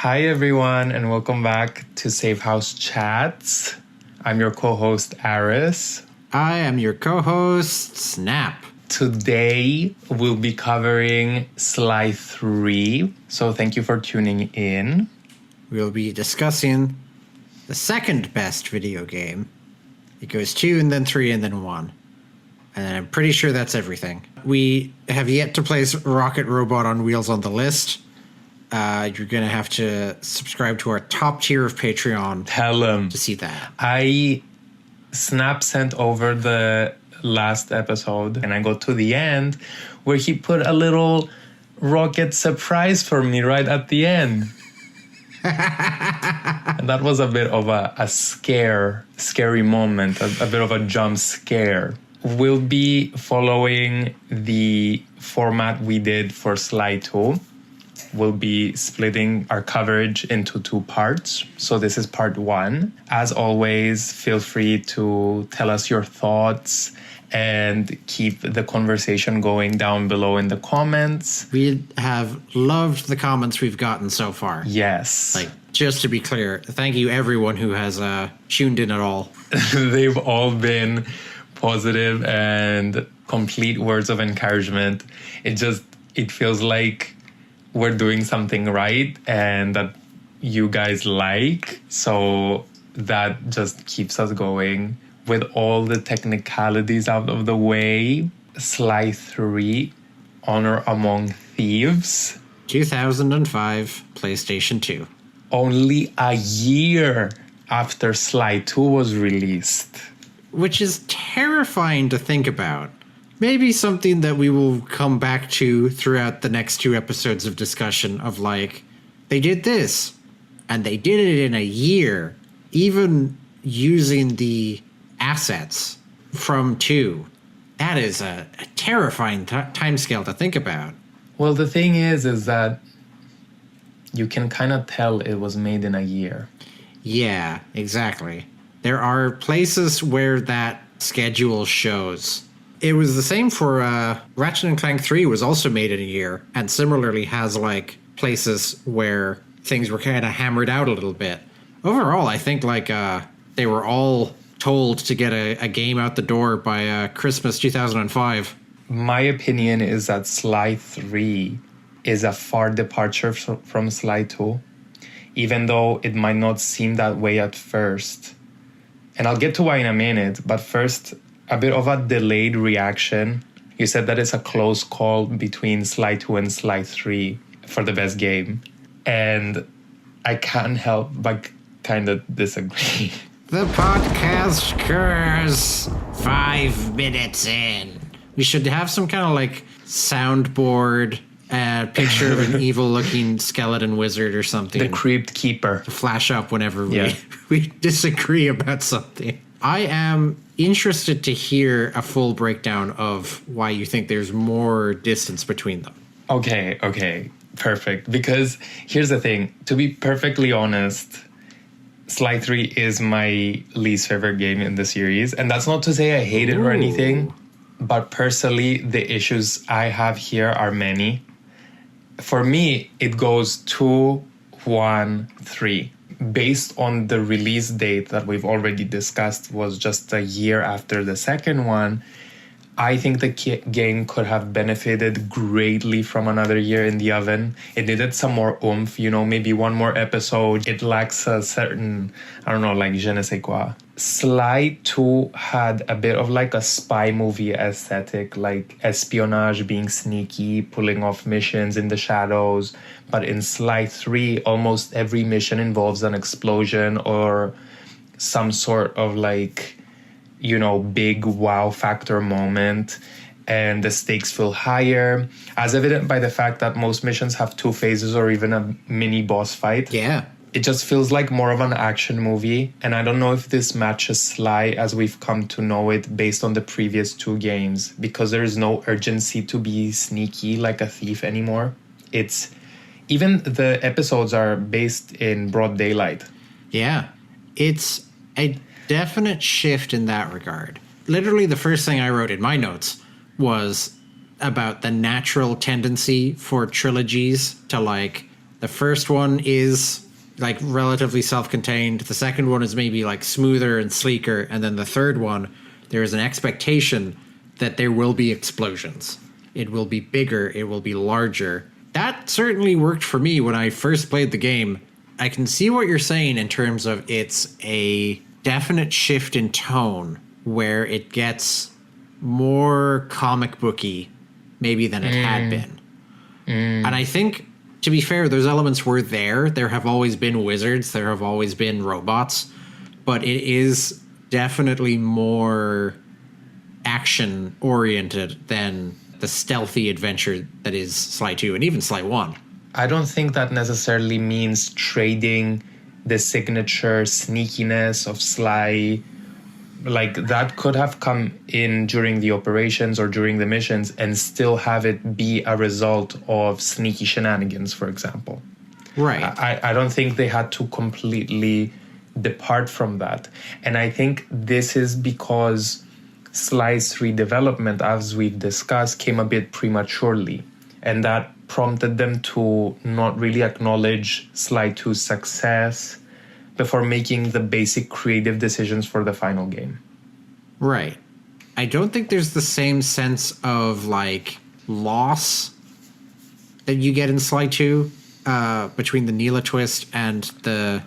Hi everyone, and welcome back to Safehouse Chats. I'm your co-host Aris. I am your co-host Snap. Today we'll be covering Sly 3, so thank you for tuning in. We'll be discussing the second best video game. It goes 2 and then 3 and then 1. And I'm pretty sure that's everything. We have yet to place Rocket Robot on Wheels on the list. You're going to have to subscribe to our top tier of Patreon. Tell him to see that. Snap sent over the last episode, and I got to the end where he put a little rocket surprise for me right at the end. And that was a bit of a scary moment, a bit of a jump scare. We'll be following the format we did for Sly 2. We'll be splitting our coverage into 2 parts. So this is part 1. As always, feel free to tell us your thoughts and keep the conversation going down below in the comments. We have loved the comments we've gotten so far. Yes. Just to be clear, thank you everyone who has tuned in at all. They've all been positive and complete words of encouragement. It feels like we're doing something right and that you guys like. So that just keeps us going. With all the technicalities out of the way, Sly 3, Honor Among Thieves. 2005, PlayStation 2. Only a year after Sly 2 was released. Which is terrifying to think about. Maybe something that we will come back to throughout the next 2 episodes of discussion of they did this and they did it in a year, even using the assets from 2. That is a terrifying timescale to think about. Well, the thing is that you can kind of tell it was made in a year. Yeah, exactly. There are places where that schedule shows. It was the same for Ratchet & Clank 3 was also made in a year, and similarly has places where things were kind of hammered out a little bit. Overall, I think they were all told to get a game out the door by Christmas 2005. My opinion is that Sly 3 is a far departure from Sly 2, even though it might not seem that way at first. And I'll get to why in a minute, but first, a bit of a delayed reaction. You said that it's a close call between Sly 2 and Sly 3 for the best game. And I can't help but kind of disagree. The podcast curs 5 minutes in. We should have some kind of soundboard picture of an evil-looking skeleton wizard or something. The Crypt Keeper. To flash up whenever we disagree about something. I am interested to hear a full breakdown of why you think there's more distance between them. Okay, perfect. Because here's the thing. To be perfectly honest, Sly 3 is my least favorite game in the series. And that's not to say I hate it or anything. But personally, the issues I have here are many. For me, it goes 2, 1, 3. Based on the release date that we've already discussed was just a year after the second one, I think the game could have benefited greatly from another year in the oven. It needed some more oomph, maybe one more episode. It lacks a certain, je ne sais quoi. Sly 2 had a bit of a spy movie aesthetic, espionage, being sneaky, pulling off missions in the shadows. But in Sly 3, almost every mission involves an explosion or some sort of big wow factor moment, and the stakes feel higher, as evident by the fact that most missions have 2 phases or even a mini boss fight. Yeah. It just feels like more of an action movie, and I don't know if this matches Sly as we've come to know it based on the previous 2 games, because there is no urgency to be sneaky like a thief anymore. Even the episodes are based in broad daylight. Yeah. It's a definite shift in that regard. Literally the first thing I wrote in my notes was about the natural tendency for trilogies to The first one is like relatively self-contained. The second one is maybe like smoother and sleeker. And then the third one, there is an expectation that there will be explosions. It will be bigger. It will be larger. That certainly worked for me when I first played the game. I can see what you're saying in terms of it's a definite shift in tone where it gets more comic booky maybe than it had been. And I think, to be fair, those elements were there. There have always been wizards. There have always been robots. But it is definitely more action-oriented than the stealthy adventure that is Sly 2 and even Sly 1. I don't think that necessarily means trading the signature sneakiness of Sly. Like, that could have come in during the operations or during the missions and still have it be a result of sneaky shenanigans, for example. Right. I don't think they had to completely depart from that. And I think this is because Sly's 3 development, as we've discussed, came a bit prematurely. And that prompted them to not really acknowledge Sly 2's success before making the basic creative decisions for the final game. Right. I don't think there's the same sense of, like, loss that you get in Sly 2 between the Neela twist and the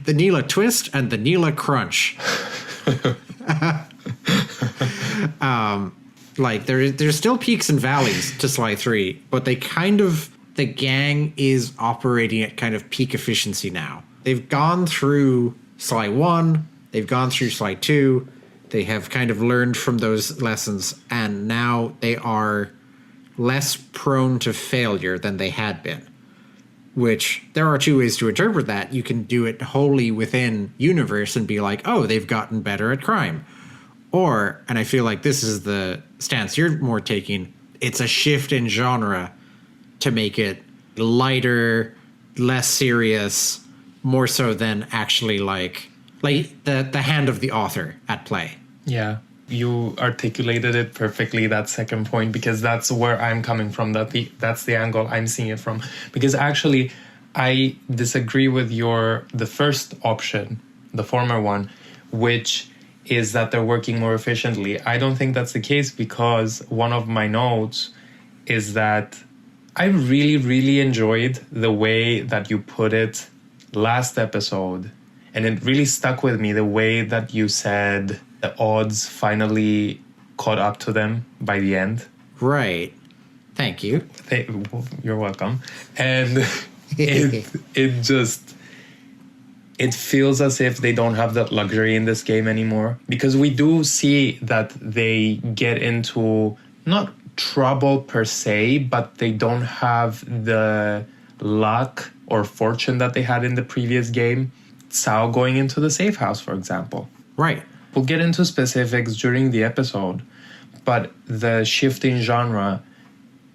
Neela twist and the Neela crunch. Like, there's still peaks and valleys to Sly 3, but they kind of, the gang is operating at kind of peak efficiency now. They've gone through Sly 1, they've gone through Sly 2, they have kind of learned from those lessons, and now they are less prone to failure than they had been. Which, there are two ways to interpret that. You can do it wholly within universe and be like, oh, they've gotten better at crime. Or, and I feel like this is the stance you're more taking, it's a shift in genre to make it lighter, less serious, more so than actually like the hand of the author at play. Yeah, you articulated it perfectly, that second point, because that's where I'm coming from. That's the angle I'm seeing it from. Because actually, I disagree with the first option, the former one, which is that they're working more efficiently. I don't think that's the case, because one of my notes is that I really, really enjoyed the way that you put it last episode. And it really stuck with me, the way that you said the odds finally caught up to them by the end. Right. Thank you. You're welcome. And it feels as if they don't have that luxury in this game anymore, because we do see that they get into not trouble per se, but they don't have the luck or fortune that they had in the previous game. Sao going into the Safehouse, for example. Right. We'll get into specifics during the episode, but the shift in genre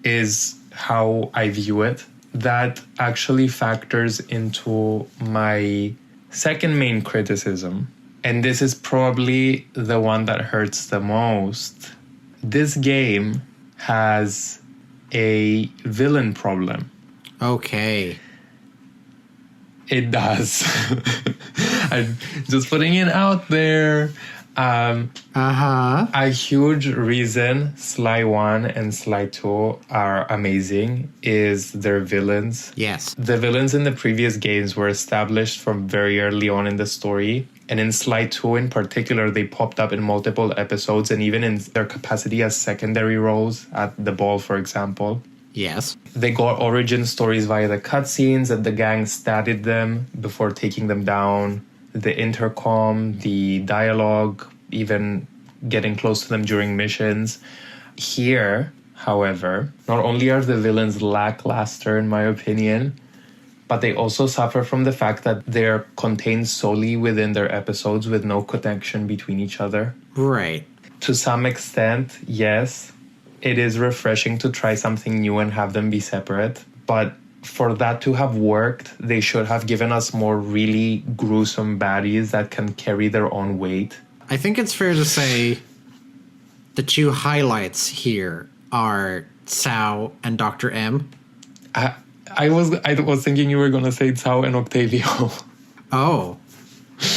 is how I view it. That actually factors into my second main criticism, and this is probably the one that hurts the most. This game has a villain problem. Okay. It does. I'm just putting it out there. A huge reason Sly 1 and Sly 2 are amazing is their villains. Yes. The villains in the previous games were established from very early on in the story. And in Sly 2 in particular, they popped up in multiple episodes and even in their capacity as secondary roles at the ball, for example. Yes. They got origin stories via the cutscenes that the gang studied them before taking them down. The intercom, the dialogue, even getting close to them during missions. Here, however, not only are the villains lackluster, in my opinion, but they also suffer from the fact that they're contained solely within their episodes with no connection between each other. Right. To some extent, yes, it is refreshing to try something new and have them be separate. But for that to have worked, they should have given us more really gruesome baddies that can carry their own weight. I think it's fair to say the two highlights here are Sao and Dr. M. I was thinking you were gonna say Cao and Octavio. Oh,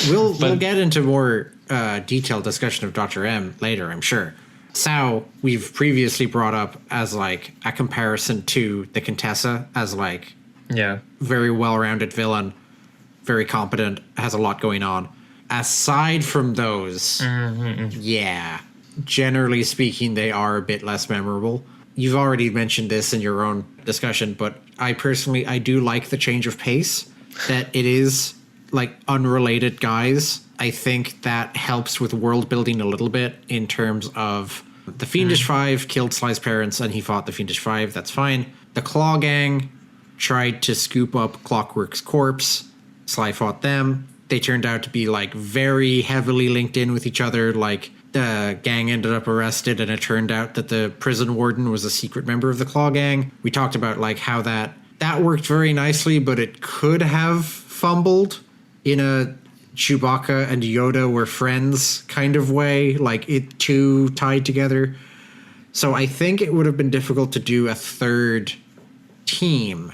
we'll get into more detailed discussion of Dr. M later, I'm sure. Cao, we've previously brought up as like a comparison to the Contessa as like very well-rounded villain, very competent, has a lot going on. Aside from those, generally speaking, they are a bit less memorable. You've already mentioned this in your own discussion, but I do like the change of pace, that it is like unrelated guys. I think that helps with world building a little bit in terms of the Fiendish Five killed Sly's parents and he fought the Fiendish Five. That's fine. The Claw Gang tried to scoop up Clockwork's corpse. Sly fought them. They turned out to be like very heavily linked in with each other. Like the gang ended up arrested and it turned out that the prison warden was a secret member of the Claw Gang. We talked about like how that worked very nicely, but it could have fumbled in a Chewbacca and Yoda were friends kind of way, like it too tied together. So I think it would have been difficult to do a third team.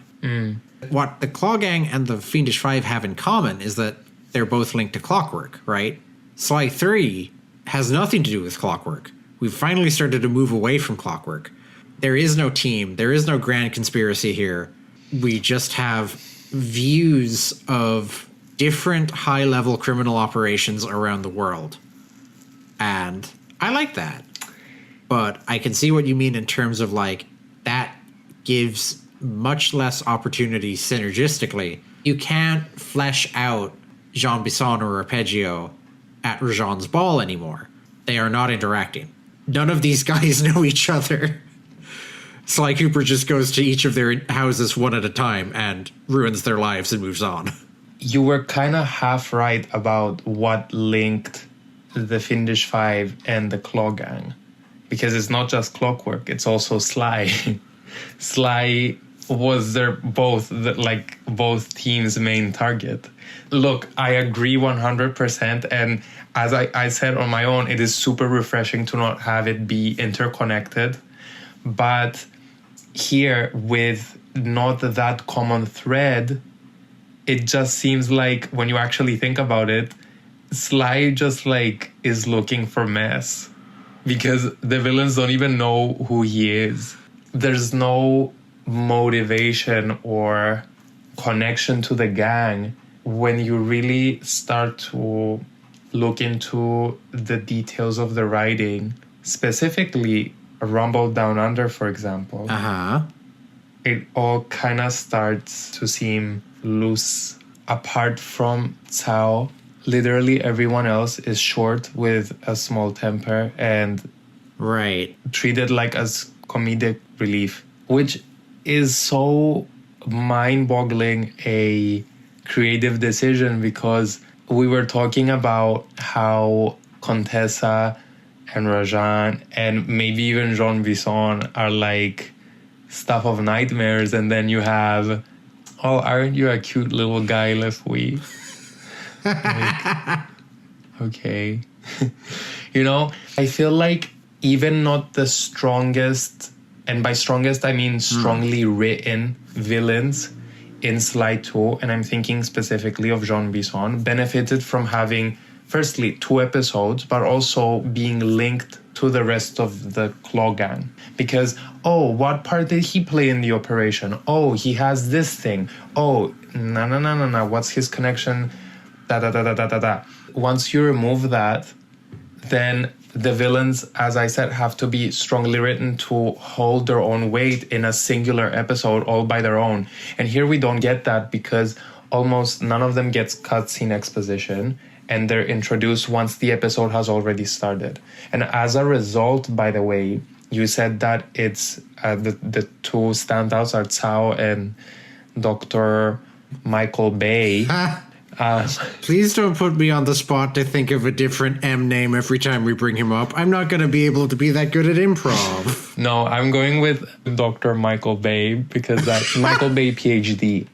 What the Claw Gang and the Fiendish Five have in common is that they're both linked to Clockwork, right? Sly 3 has nothing to do with Clockwork. We've finally started to move away from Clockwork. There is no team. There is no grand conspiracy here. We just have views of different high-level criminal operations around the world. And I like that. But I can see what you mean in terms of, like, that gives much less opportunity synergistically. You can't flesh out Jean Bisson or Arpeggio at Rajan's ball anymore. They are not interacting. None of these guys know each other. Sly Cooper just goes to each of their houses one at a time and ruins their lives and moves on. You were kind of half right about what linked the Fiendish Five and the Claw Gang. Because it's not just Clockwork, it's also Sly. Sly was both teams' main target. Look, I agree 100%. And as I said on my own, it is super refreshing to not have it be interconnected. But here, with not that common thread, it just seems like when you actually think about it, Sly just like is looking for mess because the villains don't even know who he is. There's no motivation or connection to the gang when you really start to look into the details of the writing, specifically Rumble Down Under, for example. It all kind of starts to seem loose. Apart from Cao, literally everyone else is short with a small temper and treated like as comedic relief, which is so mind-boggling a creative decision, because we were talking about how Contessa and Rajan and maybe even Jean Bisson are like stuff of nightmares, and then you have, oh, aren't you a cute little guy, Lefouille? Like, okay. You know, I feel like even not the strongest, and by strongest I mean strongly written villains in Sly 2, and I'm thinking specifically of Jean Bisson, benefited from having, firstly, 2 episodes, but also being linked to the rest of the Claw Gang. Because, oh, what part did he play in the operation? Oh, he has this thing. Oh, no, what's his connection? Once you remove that, then the villains, as I said, have to be strongly written to hold their own weight in a singular episode all by their own. And here we don't get that because almost none of them gets cutscene exposition, and they're introduced once the episode has already started. And as a result, by the way, you said that it's the 2 standouts are Cao and Dr. Michael Bay. Please don't put me on the spot to think of a different M name every time we bring him up. I'm not going to be able to be that good at improv. No, I'm going with Dr. Michael Bay because that's Michael Bay, PhD.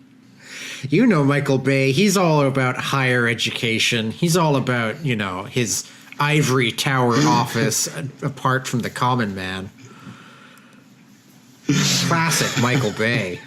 You know Michael Bay, he's all about higher education. He's all about, you know, his ivory tower office apart from the common man. Classic Michael Bay.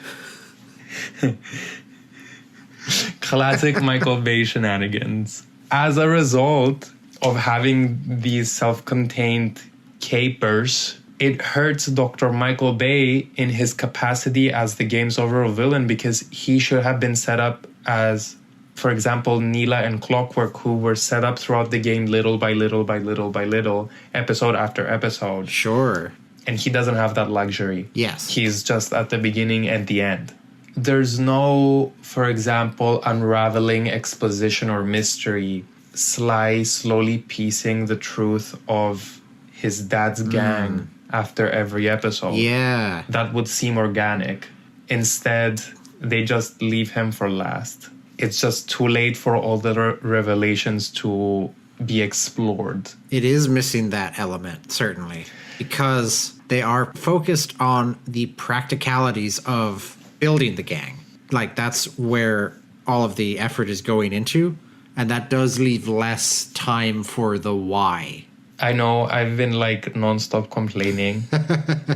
Classic Michael Bay shenanigans. As a result of having these self-contained capers, it hurts Dr. Michael Bay in his capacity as the game's overall villain, because he should have been set up as, for example, Neela and Clockwork, who were set up throughout the game little by little by little by little, episode after episode. Sure. And he doesn't have that luxury. Yes. He's just at the beginning and the end. There's no, for example, unraveling exposition or mystery. Sly slowly piecing the truth of his dad's gang after every episode. Yeah. That would seem organic. Instead, they just leave him for last. It's just too late for all the revelations to be explored. It is missing that element, certainly, because they are focused on the practicalities of building the gang. Like, that's where all of the effort is going into, and that does leave less time for the why. I know I've been like nonstop complaining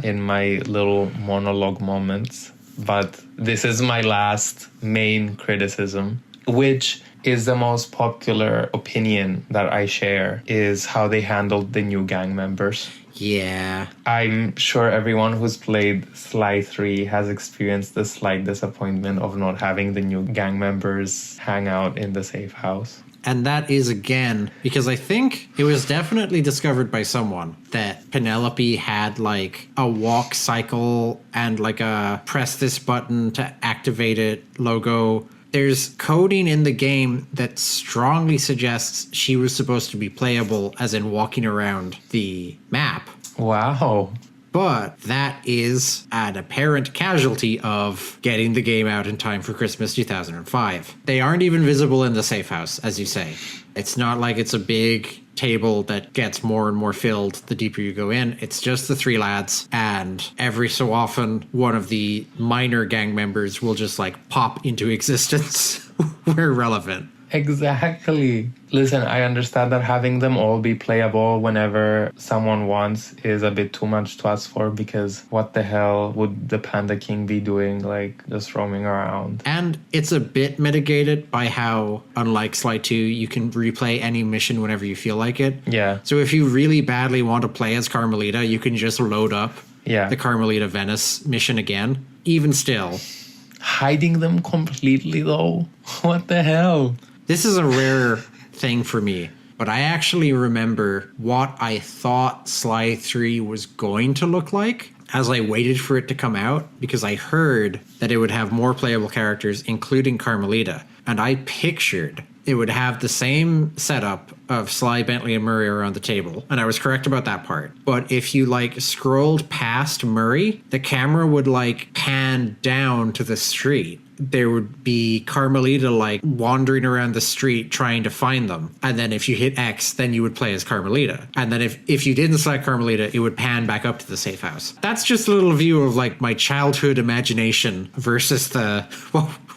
in my little monologue moments, but this is my last main criticism, which is the most popular opinion that I share, is how they handled the new gang members. Yeah. I'm sure everyone who's played Sly 3 has experienced the slight disappointment of not having the new gang members hang out in the safe house. And that is, again, because I think it was definitely discovered by someone that Penelope had like a walk cycle and like a press this button to activate it logo. There's coding in the game that strongly suggests she was supposed to be playable, as in walking around the map. Wow. But that is an apparent casualty of getting the game out in time for Christmas 2005. They aren't even visible in the safe house, as you say. It's not like it's a big table that gets more and more filled the deeper you go in. It's just the three lads, and every so often one of the minor gang members will just like pop into existence where relevant. Exactly. Listen, I understand that having them all be playable whenever someone wants is a bit too much to ask for, because what the hell would the Panda King be doing, like, just roaming around? And it's a bit mitigated by how, unlike Sly 2, you can replay any mission whenever you feel like it. Yeah. So if you really badly want to play as Carmelita, you can just load up the Carmelita Venice mission again. Even still. Hiding them completely, though? What the hell? This is a rare thing for me, but I actually remember what I thought Sly 3 was going to look like as I waited for it to come out, because I heard that it would have more playable characters, including Carmelita, and I pictured it would have the same setup of Sly, Bentley, and Murray around the table, and I was correct about that part. But if you like scrolled past Murray, the camera would like pan down to the street. There would be Carmelita like wandering around the street trying to find them. And then if you hit X, then you would play as Carmelita. And then if you didn't select Carmelita, it would pan back up to the safe house. That's just a little view of like my childhood imagination versus the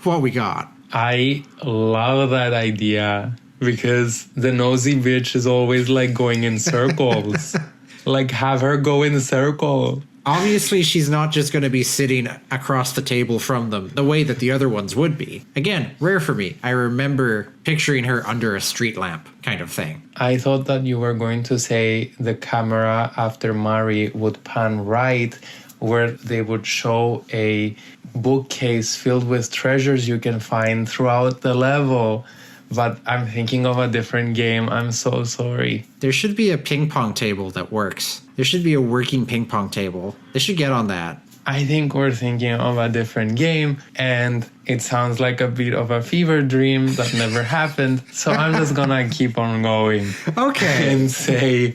what we got. I love that idea, because the nosy bitch is always like going in circles. Like, have her go in a circle. Obviously, she's not just going to be sitting across the table from them the way that the other ones would be. Again, rare for me. I remember picturing her under a street lamp kind of thing. I thought that you were going to say the camera after Mari would pan right, where they would show a bookcase filled with treasures you can find throughout the level. But I'm thinking of a different game. I'm so sorry. There should be a ping pong table that works. There should be a working ping pong table. They should get on that. I think we're thinking of a different game, and it sounds like a bit of a fever dream that never happened. So I'm just gonna keep on going. Okay.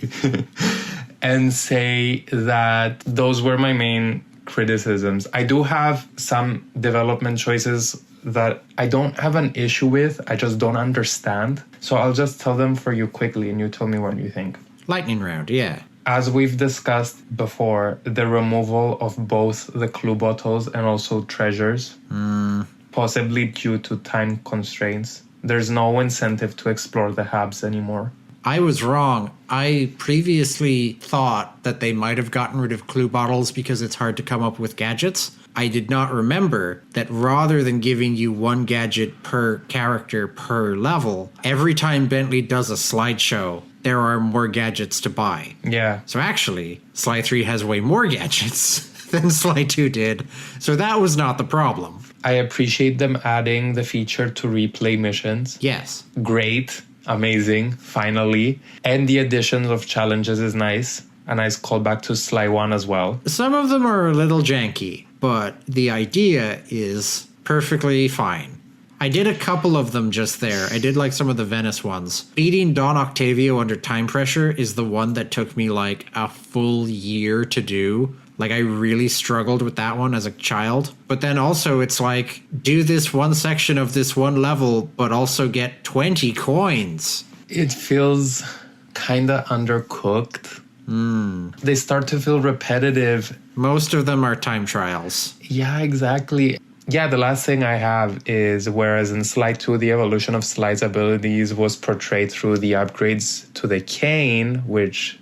and say that those were my main criticisms. I do have some development choices that I don't have an issue with, I just don't understand. So I'll just tell them for you quickly and you tell me what you think. Lightning round, yeah. As we've discussed before, the removal of both the clue bottles and also treasures, possibly due to time constraints. There's no incentive to explore the hubs anymore. I was wrong. I previously thought that they might have gotten rid of clue bottles because it's hard to come up with gadgets. I did not remember that rather than giving you one gadget per character per level, every time Bentley does a slideshow, there are more gadgets to buy. Yeah. So actually, Sly 3 has way more gadgets than Sly 2 did. So that was not the problem. I appreciate them adding the feature to replay missions. Yes. Great. Amazing. Finally. And the addition of challenges is nice. A nice callback to Sly 1 as well. Some of them are a little janky, but the idea is perfectly fine. I did a couple of them just there. I did like some of the Venice ones. Beating Don Octavio under time pressure is the one that took me like a full year to do. Like, I really struggled with that one as a child. But then also it's like, do this one section of this one level, but also get 20 coins. It feels kind of undercooked. They start to feel repetitive. Most of them are time trials. Yeah, exactly. Yeah, the last thing I have is, whereas in Sly 2, the evolution of Sly's abilities was portrayed through the upgrades to the cane, which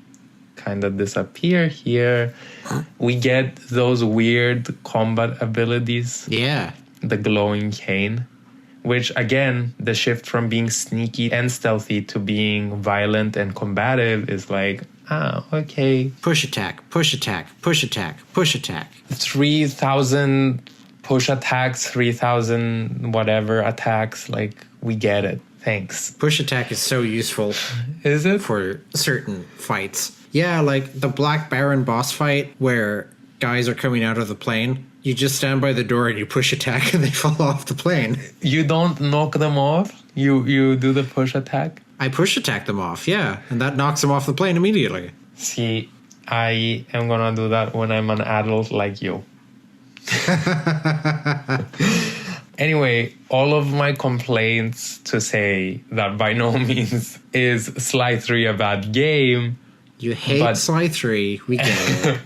kind of disappear here. We get those weird combat abilities. Yeah. The glowing cane, which again, the shift from being sneaky and stealthy to being violent and combative is like, okay. Push attack, push attack, push attack, push attack. 3,000 push attacks, 3,000 whatever attacks. Like, we get it. Thanks. Push attack is so useful. Is it? For certain fights. Yeah, like the Black Baron boss fight where guys are coming out of the plane. You just stand by the door and you push attack and they fall off the plane. You don't knock them off? You do the push attack? I push attack them off, yeah. And that knocks them off the plane immediately. See, I am gonna do that when I'm an adult like you. Anyway, all of my complaints to say that by no means is Sly 3 a bad game. You hate Sly 3, we get it.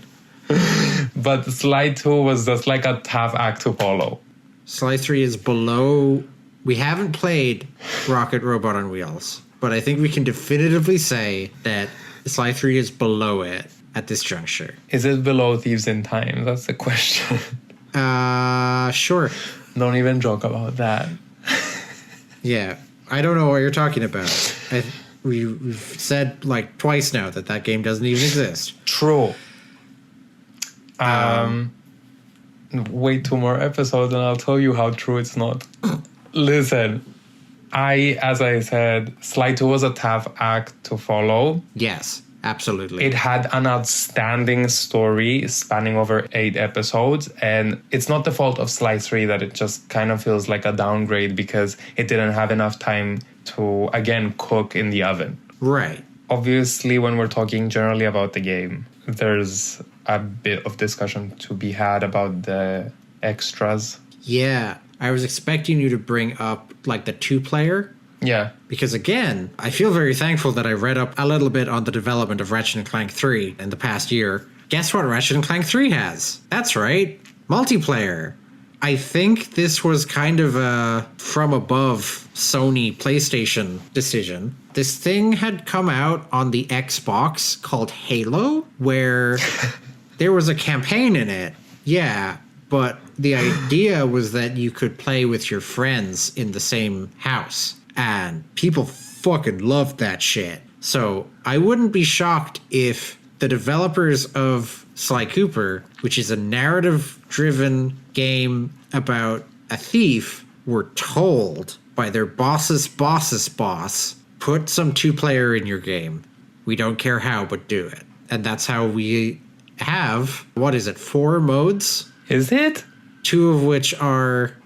But Sly 2 was just like a tough act to follow. Sly 3 is below... We haven't played Rocket Robot on Wheels, but I think we can definitively say that Sly 3 is below it at this juncture. Is it below Thieves in Time? That's the question. Sure. Don't even joke about that. Yeah, I don't know what you're talking about. We've said like twice now that game doesn't even exist. True. Wait 2 more episodes and I'll tell you how true it's not. Listen, as I said, Sly 2 was a tough act to follow. Yes, absolutely. It had an outstanding story spanning over 8 episodes, and it's not the fault of Sly 3 that it just kind of feels like a downgrade because it didn't have enough time to, again, cook in the oven. Right. Obviously, when we're talking generally about the game, there's a bit of discussion to be had about the extras. Yeah, I was expecting you to bring up like the 2-player. Yeah. Because again, I feel very thankful that I read up a little bit on the development of Ratchet & Clank 3 in the past year. Guess what Ratchet & Clank 3 has? That's right, multiplayer. I think this was kind of a from above Sony PlayStation decision. This thing had come out on the Xbox called Halo, where there was a campaign in it. Yeah, but the idea was that you could play with your friends in the same house. And people fucking loved that shit. So I wouldn't be shocked if the developers of Sly Cooper, which is a narrative-driven game about a thief, were told by their boss's boss, put some 2-player in your game. We don't care how, but do it. And that's how we have, 4 modes? Is it? 2 of which are,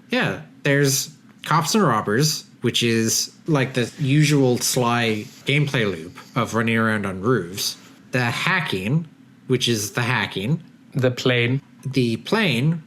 there's Cops and Robbers, which is like the usual Sly gameplay loop of running around on roofs. The hacking, which is the hacking. The plane. The plane,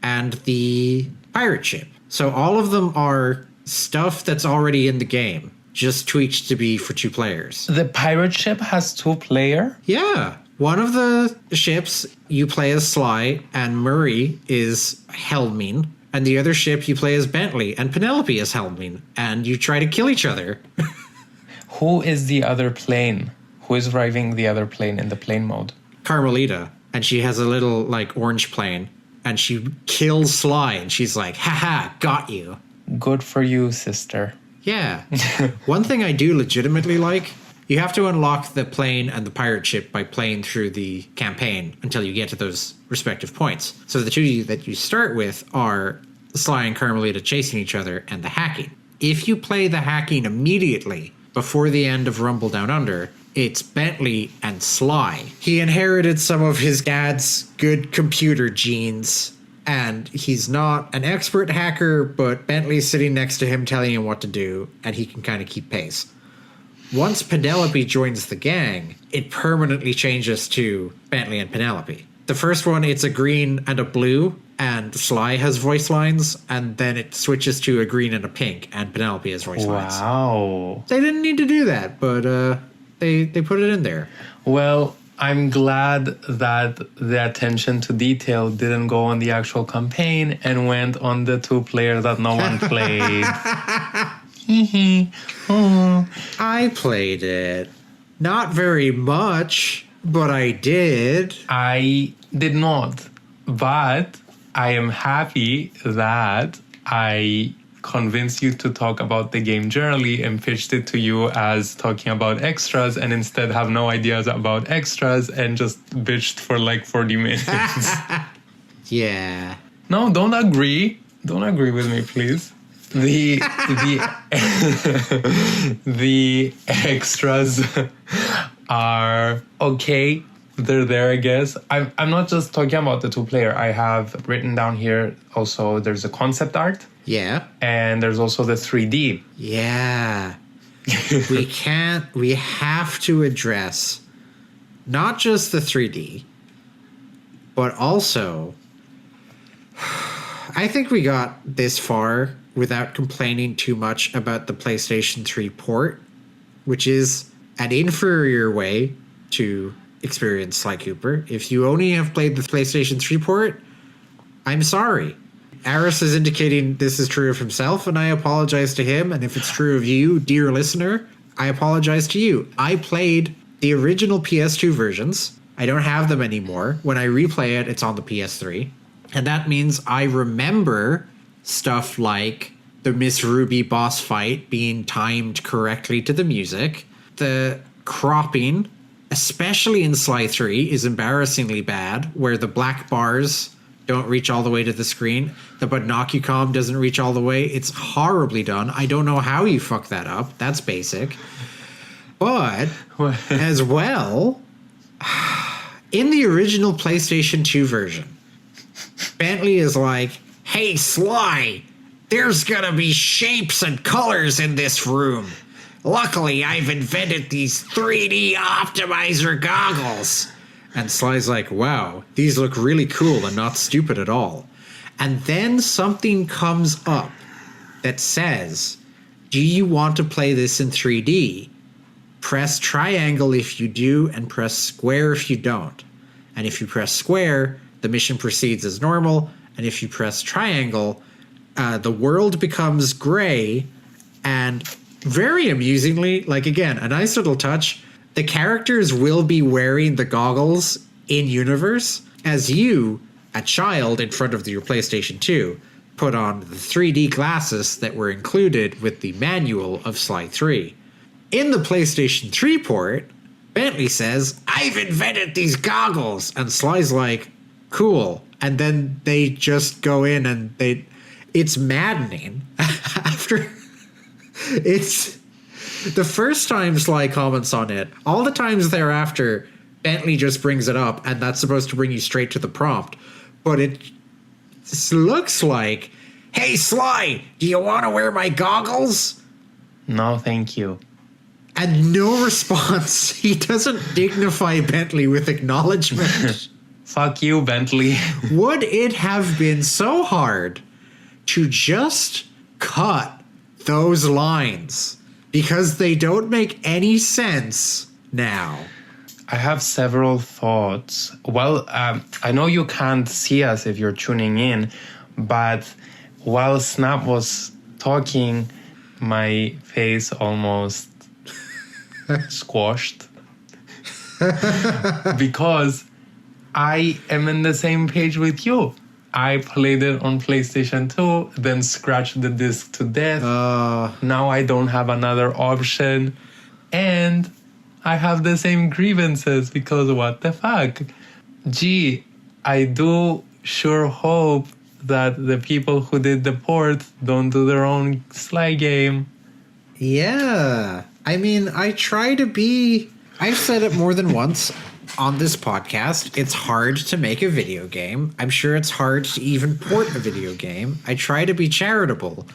and the pirate ship. So all of them are stuff that's already in the game, just tweaked to be for 2 players. The pirate ship has 2-player? Yeah. One of the ships you play as Sly, and Murray is Helmine. And the other ship you play as Bentley, and Penelope is Helmine. And you try to kill each other. Who is the other plane? Who is driving the other plane in the plane mode? Carmelita. And she has a little, like, orange plane. and she kills Sly, and she's like, haha, got you. Good for you, sister. Yeah. One thing I do legitimately like, you have to unlock the plane and the pirate ship by playing through the campaign until you get to those respective points. So the two that you start with are Sly and Carmelita chasing each other and the hacking. If you play the hacking immediately before the end of Rumble Down Under, it's Bentley and Sly. He inherited some of his dad's good computer genes, and he's not an expert hacker, but Bentley's sitting next to him telling him what to do, and he can kind of keep pace. Once Penelope joins the gang, it permanently changes to Bentley and Penelope. The first one, it's a green and a blue, and Sly has voice lines, and then it switches to a green and a pink, and Penelope has voice lines. Wow. They didn't need to do that, but they put it in there. Well, I'm glad that the attention to detail didn't go on the actual campaign and went on the 2-player that no one played. I played it. Not very much, but I did. I did not, but I am happy that I convinced you to talk about the game generally and pitched it to you as talking about extras, and instead have no ideas about extras and just bitched for like 40 minutes. Yeah. No, don't agree. Don't agree with me, please. The the extras are okay. They're there, I guess. I'm not just talking about the 2-player. I have written down here also there's a concept art. Yeah. And there's also the 3D. Yeah. We have to address not just the 3D, but also, I think we got this far without complaining too much about the PlayStation 3 port, which is an inferior way to experience Sly Cooper. If you only have played the PlayStation 3 port, I'm sorry. Aris is indicating this is true of himself, and I apologize to him. And if it's true of you, dear listener, I apologize to you. I played the original PS2 versions. I don't have them anymore. When I replay it, it's on the PS3. And that means I remember stuff like the Miss Ruby boss fight being timed correctly to the music. The cropping, especially in Sly 3, is embarrassingly bad, where the black bars don't reach all the way to the screen. The Binocucom doesn't reach all the way. It's horribly done. I don't know how you fuck that up. That's basic. But as well, in the original PlayStation 2 version, Bentley is like, hey, Sly, there's gonna be shapes and colors in this room. Luckily, I've invented these 3D optimizer goggles. And Sly's like, wow, these look really cool and not stupid at all. And then something comes up that says, do you want to play this in 3D? Press triangle if you do, and press square if you don't. And if you press square, the mission proceeds as normal. And if you press triangle, the world becomes gray. And very amusingly, like again, a nice little touch, the characters will be wearing the goggles in universe as you, a child in front of your PlayStation 2, put on the 3D glasses that were included with the manual of Sly 3. In the PlayStation 3 port, Bentley says, I've invented these goggles. And Sly's like, cool. And then they just go in and it's maddening. After it's the first time Sly comments on it, all the times thereafter, Bentley just brings it up, and that's supposed to bring you straight to the prompt. But it looks like, hey, Sly, do you want to wear my goggles? No, thank you. And no response. He doesn't dignify Bentley with acknowledgement. Fuck you, Bentley. Would it have been so hard to just cut those lines? Because they don't make any sense now. I have several thoughts. Well, I know you can't see us if you're tuning in, but while Snap was talking, my face almost squashed. Because I am in the same page with you. I played it on PlayStation 2, then scratched the disc to death. Now I don't have another option. And I have the same grievances because what the fuck? Gee, I do sure hope that the people who did the port don't do their own Sly game. Yeah. I mean, I've said it more than once on this podcast. It's hard to make a video game. I'm sure it's hard to even port a video game. I try to be charitable,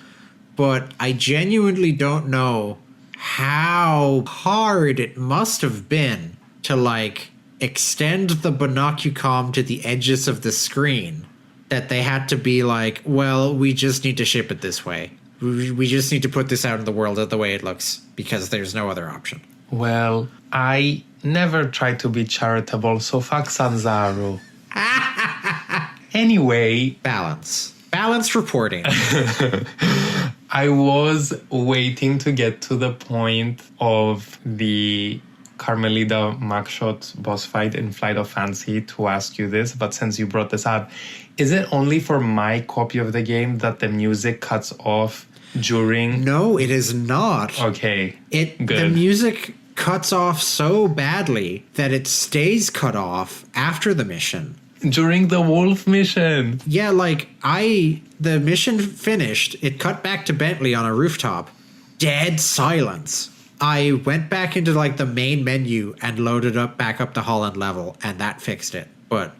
but I genuinely don't know how hard it must have been to, like, extend the binocucom to the edges of the screen, that they had to be like, well, we just need to ship it this way. We just need to put this out in the world the way it looks because there's no other option. Well, I never tried to be charitable, so fuck Sanzaru. Anyway. Balanced reporting. I was waiting to get to the point of the Carmelita Mugshot boss fight in Flight of Fancy to ask you this, but since you brought this up, is it only for my copy of the game that the music cuts off during? No, it is not. Okay, good. The music cuts off so badly that it stays cut off after the mission. During the wolf mission. Yeah, like, the mission finished, it cut back to Bentley on a rooftop. Dead silence. I went back into, like, the main menu and loaded back up the Holland level, and that fixed it. But,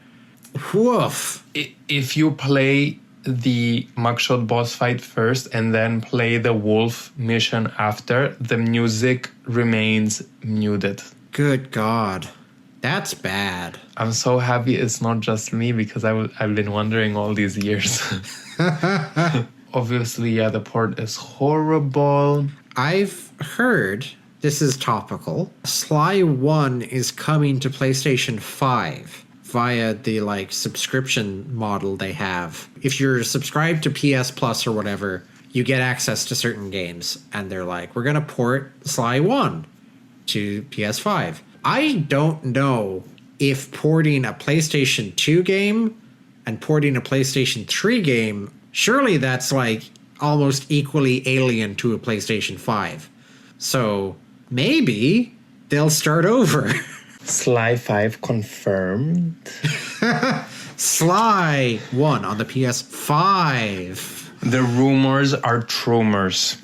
woof. If you play the Mugshot boss fight first and then play the wolf mission after, the music remains muted. Good God. That's bad. I'm so happy it's not just me because I've been wondering all these years. Obviously, yeah, the port is horrible. I've heard, this is topical, Sly 1 is coming to PlayStation 5 via the, like, subscription model they have. If you're subscribed to PS Plus or whatever, you get access to certain games. And they're like, we're going to port Sly 1 to PS5. I don't know if porting a PlayStation 2 game and porting a PlayStation 3 game, surely that's, like, almost equally alien to a PlayStation 5. So maybe they'll start over. Sly 5 confirmed. Sly 1 on the PS5. The rumors are trumors.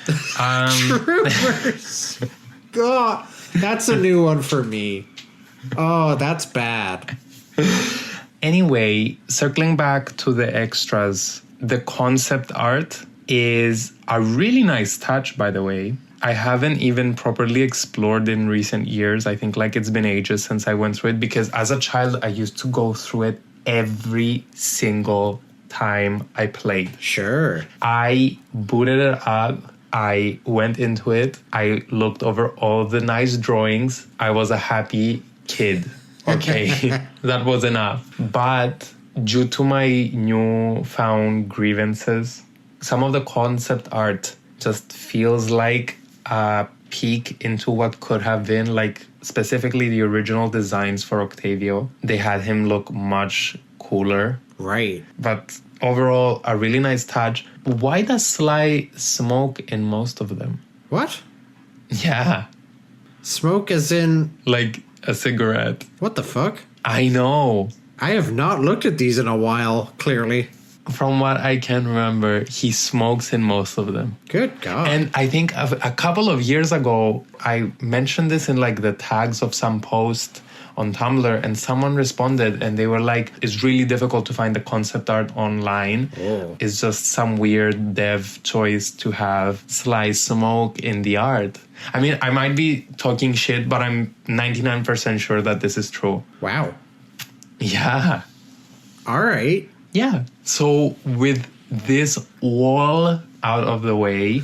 Trumors. God, that's a new one for me. Oh, that's bad. Anyway, circling back to the extras, the concept art is a really nice touch, by the way. I haven't even properly explored in recent years. I think, like, it's been ages since I went through it because as a child, I used to go through it every single time I played. Sure. I booted it up. I went into it. I looked over all the nice drawings. I was a happy kid. Okay, that was enough. But due to my newfound grievances, some of the concept art just feels like a peek into what could have been, like, specifically the original designs for Octavio. They had him look much cooler. Right. But overall, a really nice touch. Why does Sly smoke in most of them? What? Yeah. Smoke as in... Like a cigarette. What the fuck? I know. I have not looked at these in a while, clearly. From what I can remember, he smokes in most of them. Good God. And I think a couple of years ago, I mentioned this in, like, the tags of some post on Tumblr, and someone responded and they were like, it's really difficult to find the concept art online. Oh. It's just some weird dev choice to have Sly smoke in the art. I mean, I might be talking shit, but I'm 99% sure that this is true. Wow. Yeah. All right. Yeah. So with this all out of the way,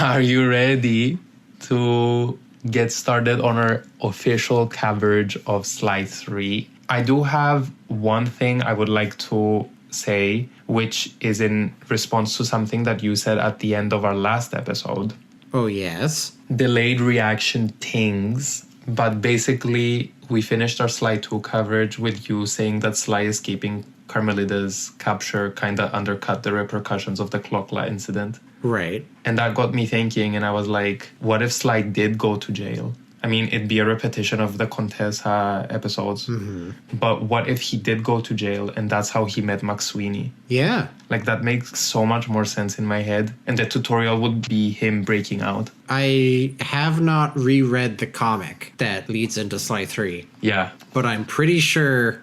are you ready to get started on our official coverage of Sly 3? I do have one thing I would like to say, which is in response to something that you said at the end of our last episode. Oh, yes. Delayed reaction things. But basically, we finished our Sly 2 coverage with you saying that Sly is keeping Carmelita's capture kind of undercut the repercussions of the Clockla incident. Right. And that got me thinking, and I was like, what if Sly did go to jail? I mean, it'd be a repetition of the Contessa episodes. Mm-hmm. But what if he did go to jail and that's how he met Max Sweeney? Yeah. Like, that makes so much more sense in my head. And the tutorial would be him breaking out. I have not reread the comic that leads into Sly 3. Yeah. But I'm pretty sure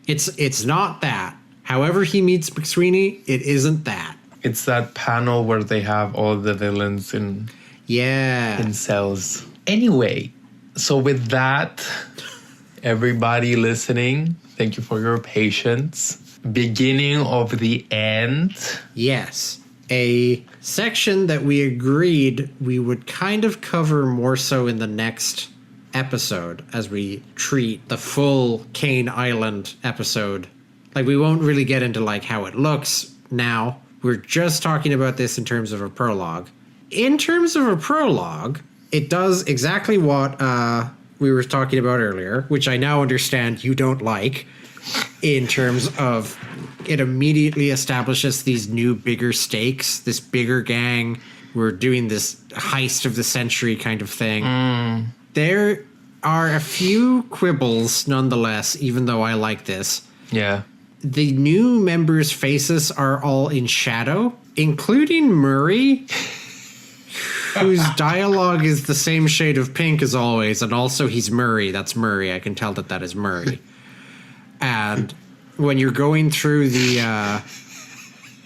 it's not that. However he meets McSweeney, it isn't that. It's that panel where they have all the villains in cells. Anyway, so with that, everybody listening, thank you for your patience. Beginning of the end. Yes. A section that we agreed we would kind of cover more so in the next episode as we treat the full Kane Island episode. Like, we won't really get into like how it looks now. We're just talking about this in terms of a prologue. In terms of a prologue, it does exactly what we were talking about earlier, which I now understand you don't like, in terms of it immediately establishes these new, bigger stakes, this bigger gang. We're doing this heist of the century kind of thing. There are a few quibbles, nonetheless, even though I like this. Yeah. The new members' faces are all in shadow, including Murray, whose dialogue is the same shade of pink as always, and also he's Murray. That's Murray. I can tell that is Murray. And when you're going through the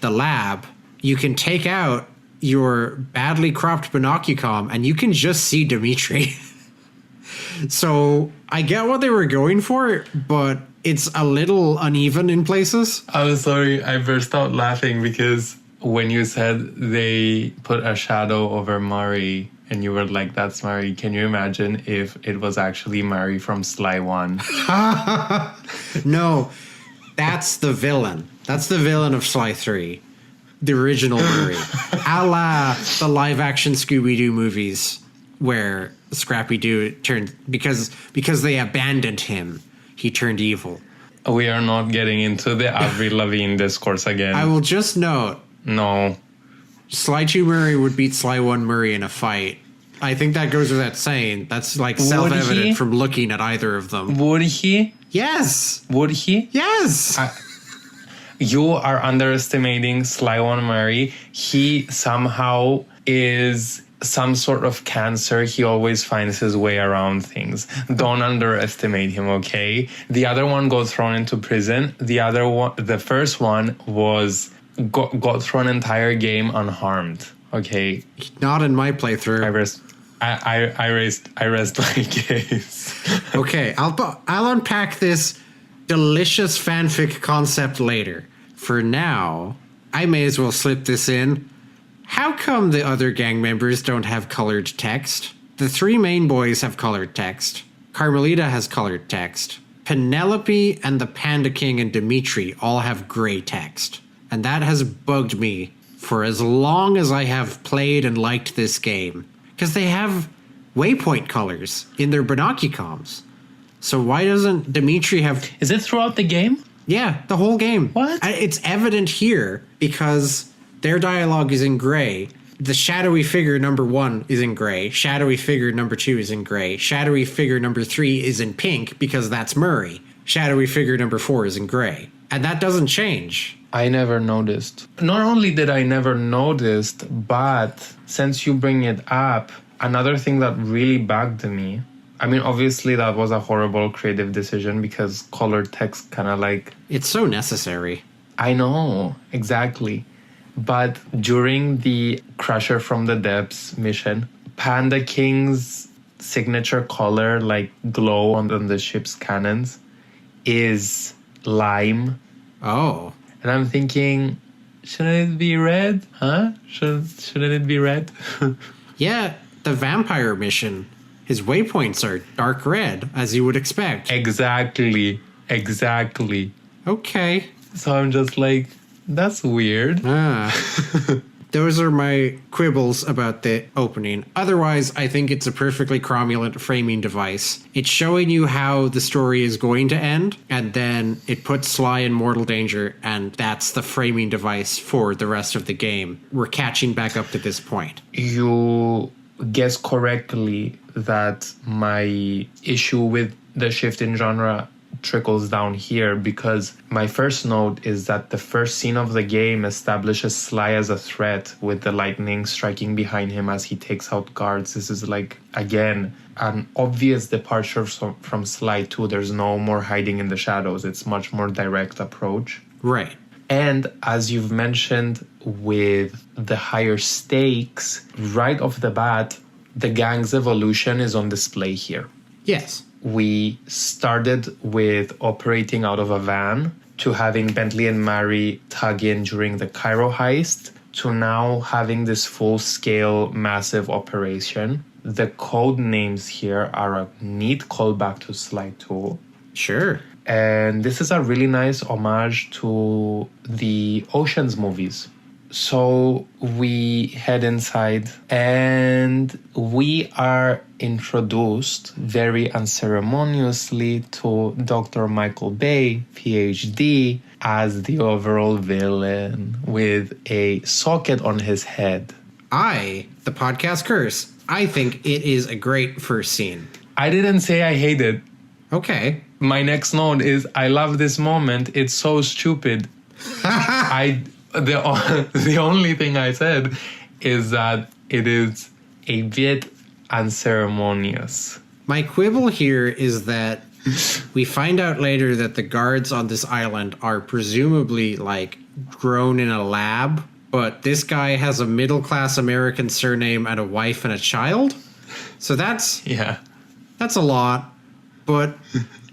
lab, you can take out your badly cropped binocucom, and you can just see Dimitri. So I get what they were going for, but it's a little uneven in places. I'm sorry, I burst out laughing because when you said they put a shadow over Murray and you were like, that's Murray, can you imagine if it was actually Murray from Sly 1? No, that's the villain. That's the villain of Sly 3. The original Murray. A la the live-action Scooby-Doo movies where Scrappy-Doo turned... Because they abandoned him, he turned evil. We are not getting into the Avril Lavigne discourse again. I will just note... No. Sly 2 Murray would beat Sly 1 Murray in a fight. I think that goes without saying. That's like self-evident from looking at either of them. Would he? Yes. Would he? Yes. You are underestimating Sly 1 Murray. He somehow is some sort of cancer. He always finds his way around things. Don't underestimate him, okay? The other one got thrown into prison. The first one was... got through an entire game unharmed. Okay, not in my playthrough. I rest my case. Okay, I'll unpack this delicious fanfic concept later. For now, I may as well slip this in. How come the other gang members don't have colored text? The three main boys have colored text. Carmelita has colored text. Penelope and the Panda King and Dimitri all have gray text. And that has bugged me for as long as I have played and liked this game. Because they have waypoint colors in their binocucoms. So why doesn't Dimitri have... Is it throughout the game? Yeah, the whole game. What? It's evident here because their dialogue is in gray. The shadowy figure number 1 is in gray. Shadowy figure number 2 is in gray. Shadowy figure number 3 is in pink because that's Murray. Shadowy figure number 4 is in gray. And that doesn't change. I never noticed. Not only did I never noticed, but since you bring it up, another thing that really bugged me, I mean, obviously that was a horrible creative decision because colored text kind of like... It's so necessary. I know, exactly. But during the Crusher from the Depths mission, Panda King's signature color, like glow on the ship's cannons, is lime. Oh. And I'm thinking, shouldn't it be red? Huh? Shouldn't it be red? Yeah, the vampire mission. His waypoints are dark red, as you would expect. Exactly. Okay. So I'm just like, that's weird. Those are my quibbles about the opening. Otherwise, I think it's a perfectly cromulent framing device. It's showing you how the story is going to end, and then it puts Sly in mortal danger, and that's the framing device for the rest of the game. We're catching back up to this point. You guess correctly that my issue with the shift in genre trickles down here, because my first note is that the first scene of the game establishes Sly as a threat with the lightning striking behind him as he takes out guards. This is like, again, an obvious departure from Sly 2. There's no more hiding in the shadows. It's much more direct approach. Right. And as you've mentioned, with the higher stakes, right off the bat, the gang's evolution is on display here. Yes. We started with operating out of a van, to having Bentley and Mary tug in during the Cairo heist, to now having this full-scale massive operation. The code names here are a neat callback to Sly 2. Sure. And this is a really nice homage to the Ocean's movies. So we head inside and we are introduced very unceremoniously to Dr. Michael Bay, PhD, as the overall villain with a socket on his head. The podcast curse, I think it is a great first scene. I didn't say I hate it. Okay. My next note is, I love this moment. It's so stupid. The only thing I said is that it is a bit unceremonious. My quibble here is that we find out later that the guards on this island are presumably like grown in a lab, but this guy has a middle-class American surname and a wife and a child. So that's a lot. But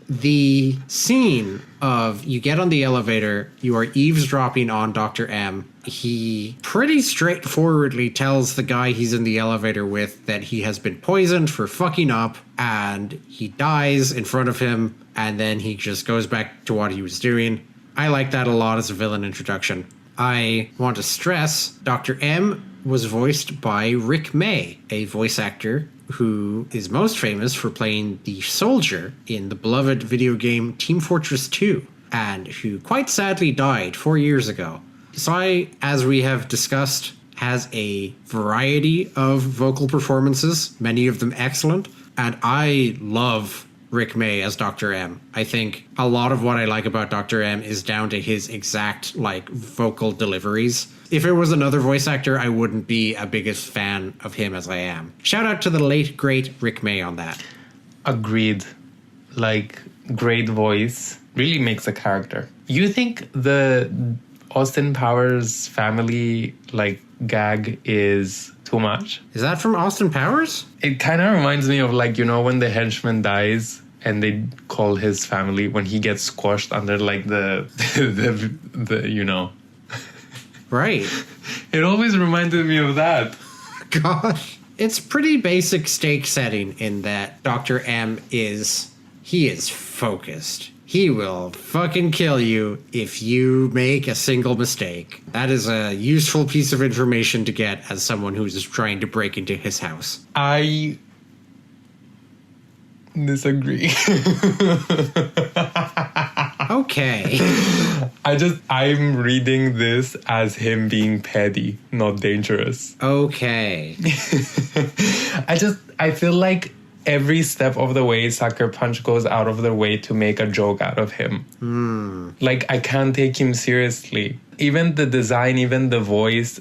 the scene of you get on the elevator, you are eavesdropping on Dr. M. He pretty straightforwardly tells the guy he's in the elevator with that he has been poisoned for fucking up, and he dies in front of him, and then he just goes back to what he was doing. I like that a lot as a villain introduction. I want to stress Dr. M was voiced by Rick May, a voice actor who is most famous for playing the soldier in the beloved video game Team Fortress 2, and who quite sadly died 4 years ago. Sai, as we have discussed, has a variety of vocal performances, many of them excellent, and I love Rick May as Dr. M. I think a lot of what I like about Dr. M is down to his exact, vocal deliveries. If it was another voice actor, I wouldn't be a biggest fan of him as I am. Shout out to the late, great Rick May on that. Agreed. Great voice. Really makes a character. You think the Austin Powers family, gag is too much? Is that from Austin Powers? It kind of reminds me of, when the henchman dies and they call his family when he gets squashed under, the Right. It always reminded me of that. Gosh. It's pretty basic stake setting in that Dr. M is focused. He will fucking kill you if you make a single mistake. That is a useful piece of information to get as someone who's trying to break into his house. I disagree. Okay. I'm reading this as him being petty, not dangerous. Okay. I feel like every step of the way, Sucker Punch goes out of their way to make a joke out of him. I can't take him seriously. Even the design, even the voice,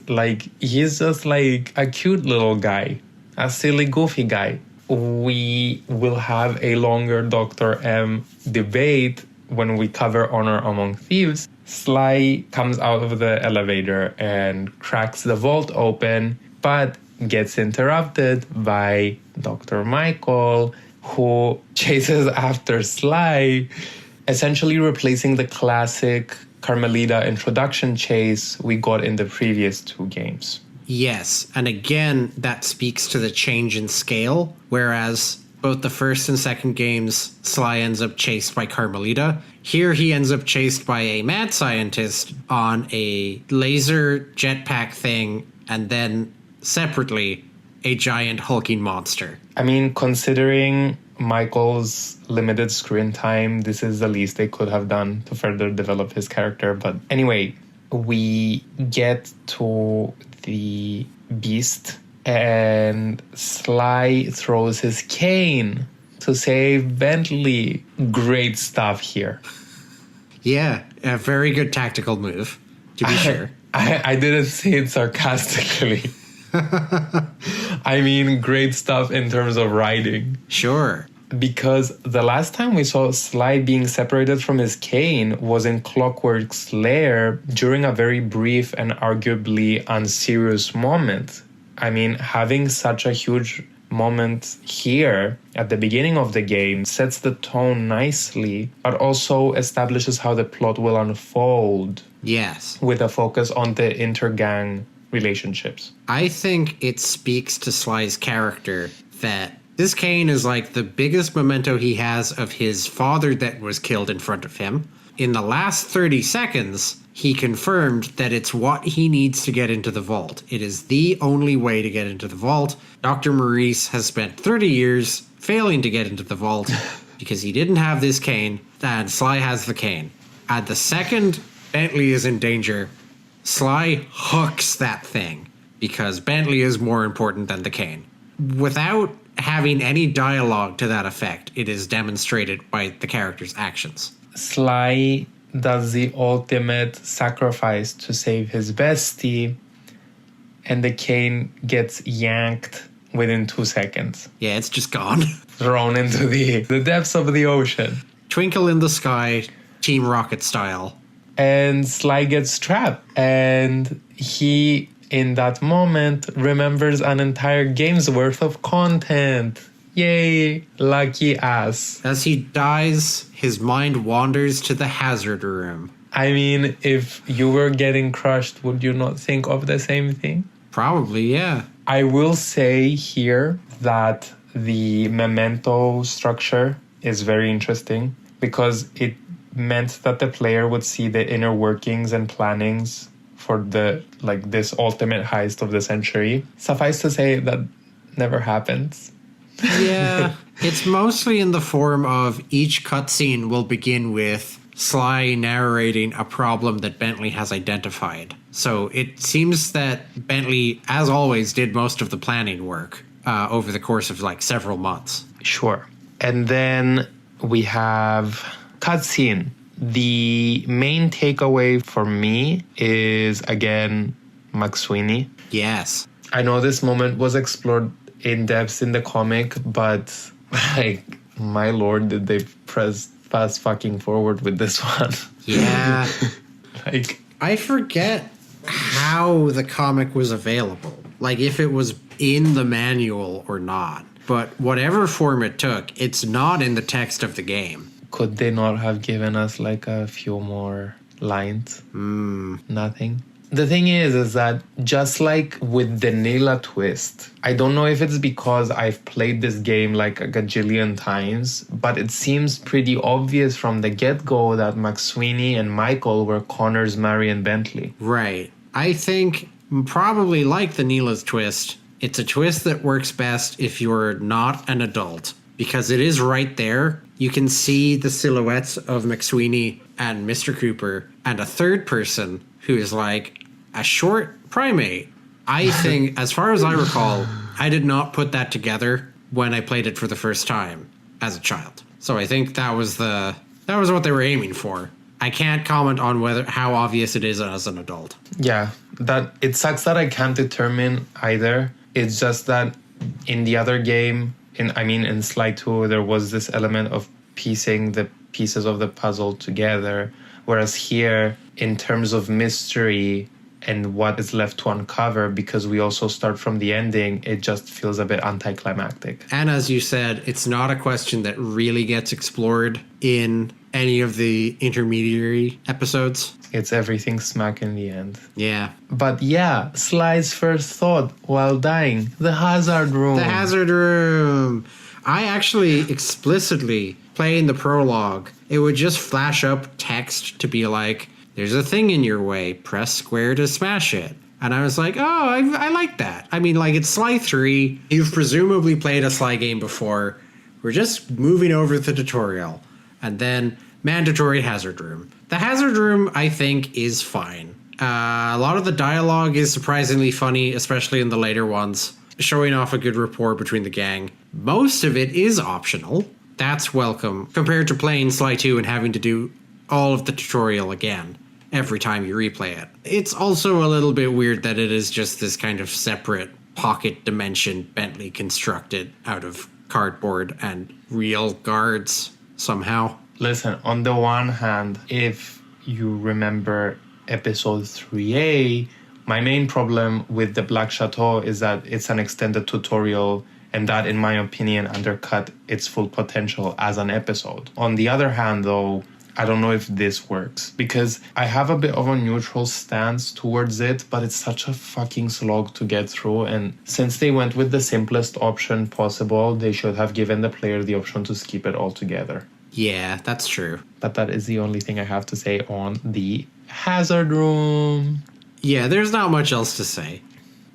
he's just a cute little guy, a silly, goofy guy. We will have a longer Dr. M debate when we cover Honor Among Thieves. Sly comes out of the elevator and cracks the vault open, but gets interrupted by Dr. Michael, who chases after Sly, essentially replacing the classic Carmelita introduction chase we got in the previous two games. Yes, and again, that speaks to the change in scale, whereas both the first and second games, Sly ends up chased by Carmelita. Here he ends up chased by a mad scientist on a laser jetpack thing and then separately a giant hulking monster. I mean, considering Michael's limited screen time, this is the least they could have done to further develop his character. But anyway, we get to the beast, and Sly throws his cane to save Bentley. Great stuff here. Yeah, a very good tactical move, to be sure. I didn't say it sarcastically. I mean, great stuff in terms of writing. Sure. Because the last time we saw Sly being separated from his cane was in Clockwork's lair during a very brief and arguably unserious moment. I mean, having such a huge moment here at the beginning of the game sets the tone nicely, but also establishes how the plot will unfold. Yes. With a focus on the intergang relationships. I think it speaks to Sly's character that this cane is like the biggest memento he has of his father that was killed in front of him. In the last 30 seconds, he confirmed that it's what he needs to get into the vault. It is the only way to get into the vault. Dr. Maurice has spent 30 years failing to get into the vault because he didn't have this cane, and Sly has the cane. At the second Bentley is in danger, Sly hooks that thing because Bentley is more important than the cane. Without having any dialogue to that effect, it is demonstrated by the character's actions. Sly does the ultimate sacrifice to save his bestie, and the cane gets yanked within 2 seconds. Yeah, it's just gone. Thrown into the depths of the ocean. Twinkle in the sky, Team Rocket style. And Sly gets trapped, and he, in that moment, remembers an entire game's worth of content. Yay, lucky ass. As he dies, his mind wanders to the hazard room. I mean, if you were getting crushed, would you not think of the same thing? Probably, yeah. I will say here that the memento structure is very interesting because it meant that the player would see the inner workings and plannings for this ultimate heist of the century. Suffice to say that never happens. Yeah, it's mostly in the form of each cutscene will begin with Sly narrating a problem that Bentley has identified. So it seems that Bentley, as always, did most of the planning work over the course of several months. Sure. And then we have cutscene. The main takeaway for me is, again, McSweeney. Yes. I know this moment was explored in depth in the comic, but my lord, did they press fast fucking forward with this one. Yeah. I forget how the comic was available. If it was in the manual or not. But whatever form it took, it's not in the text of the game. Could they not have given us a few more lines? Nothing. The thing is that just like with the Nila twist, I don't know if it's because I've played this game a gajillion times, but it seems pretty obvious from the get-go that McSweeney and Michael were Connors, Mary, and Bentley. Right. I think probably like the Nila's twist, it's a twist that works best if you're not an adult, because it is right there. You can see the silhouettes of McSweeney and Mr. Cooper and a third person who is a short primate. I think, as far as I recall, I did not put that together when I played it for the first time as a child. So I think that was what they were aiming for. I can't comment on how obvious it is as an adult. Yeah, that it sucks that I can't determine either. It's just that in the other game, in Sly 2, there was this element of piecing the pieces of the puzzle together. Whereas here, in terms of mystery and what is left to uncover, because we also start from the ending, it just feels a bit anticlimactic. And as you said, it's not a question that really gets explored in any of the intermediary episodes. It's everything smack in the end. Yeah. But yeah, Sly's first thought while dying, the hazard room. The hazard room. I actually explicitly play in the prologue. It would just flash up text to be there's a thing in your way. Press square to smash it. And I was like, oh, I like that. I mean, like, it's Sly 3. You've presumably played a Sly game before. We're just moving over the tutorial. And then mandatory hazard room. The hazard room, I think, is fine. A lot of the dialogue is surprisingly funny, especially in the later ones, showing off a good rapport between the gang. Most of it is optional. That's welcome, compared to playing Sly 2 and having to do all of the tutorial again every time you replay it. It's also a little bit weird that it is just this kind of separate pocket dimension Bentley constructed out of cardboard and real guards somehow. Listen, on the one hand, if you remember episode 3A, my main problem with the Black Chateau is that it's an extended tutorial, and that, in my opinion, undercut its full potential as an episode. On the other hand, though, I don't know if this works, because I have a bit of a neutral stance towards it, but it's such a fucking slog to get through, and since they went with the simplest option possible, they should have given the player the option to skip it altogether. Yeah, that's true. But that is the only thing I have to say on the hazard room. Yeah, there's not much else to say.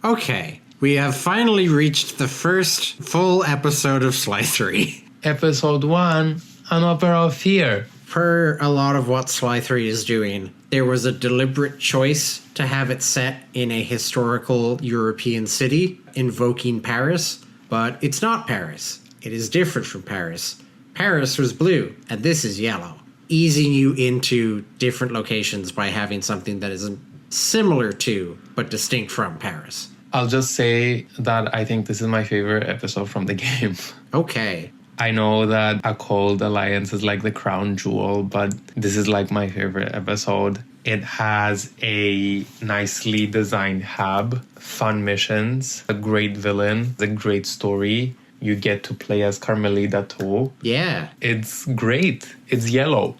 Okay, we have finally reached the first full episode of Sly 3. Episode 1, An Opera of Fear. Per a lot of what Sly 3 is doing, there was a deliberate choice to have it set in a historical European city, invoking Paris, but it's not Paris. It is different from Paris. Paris was blue, and this is yellow, easing you into different locations by having something that isn't similar to, but distinct from Paris. I'll just say that I think this is my favorite episode from the game. Okay. I know that A Cold Alliance is like the crown jewel, but this is like my favorite episode. It has a nicely designed hub, fun missions, a great villain, a great story. You get to play as Carmelita too. Yeah. It's great. It's yellow.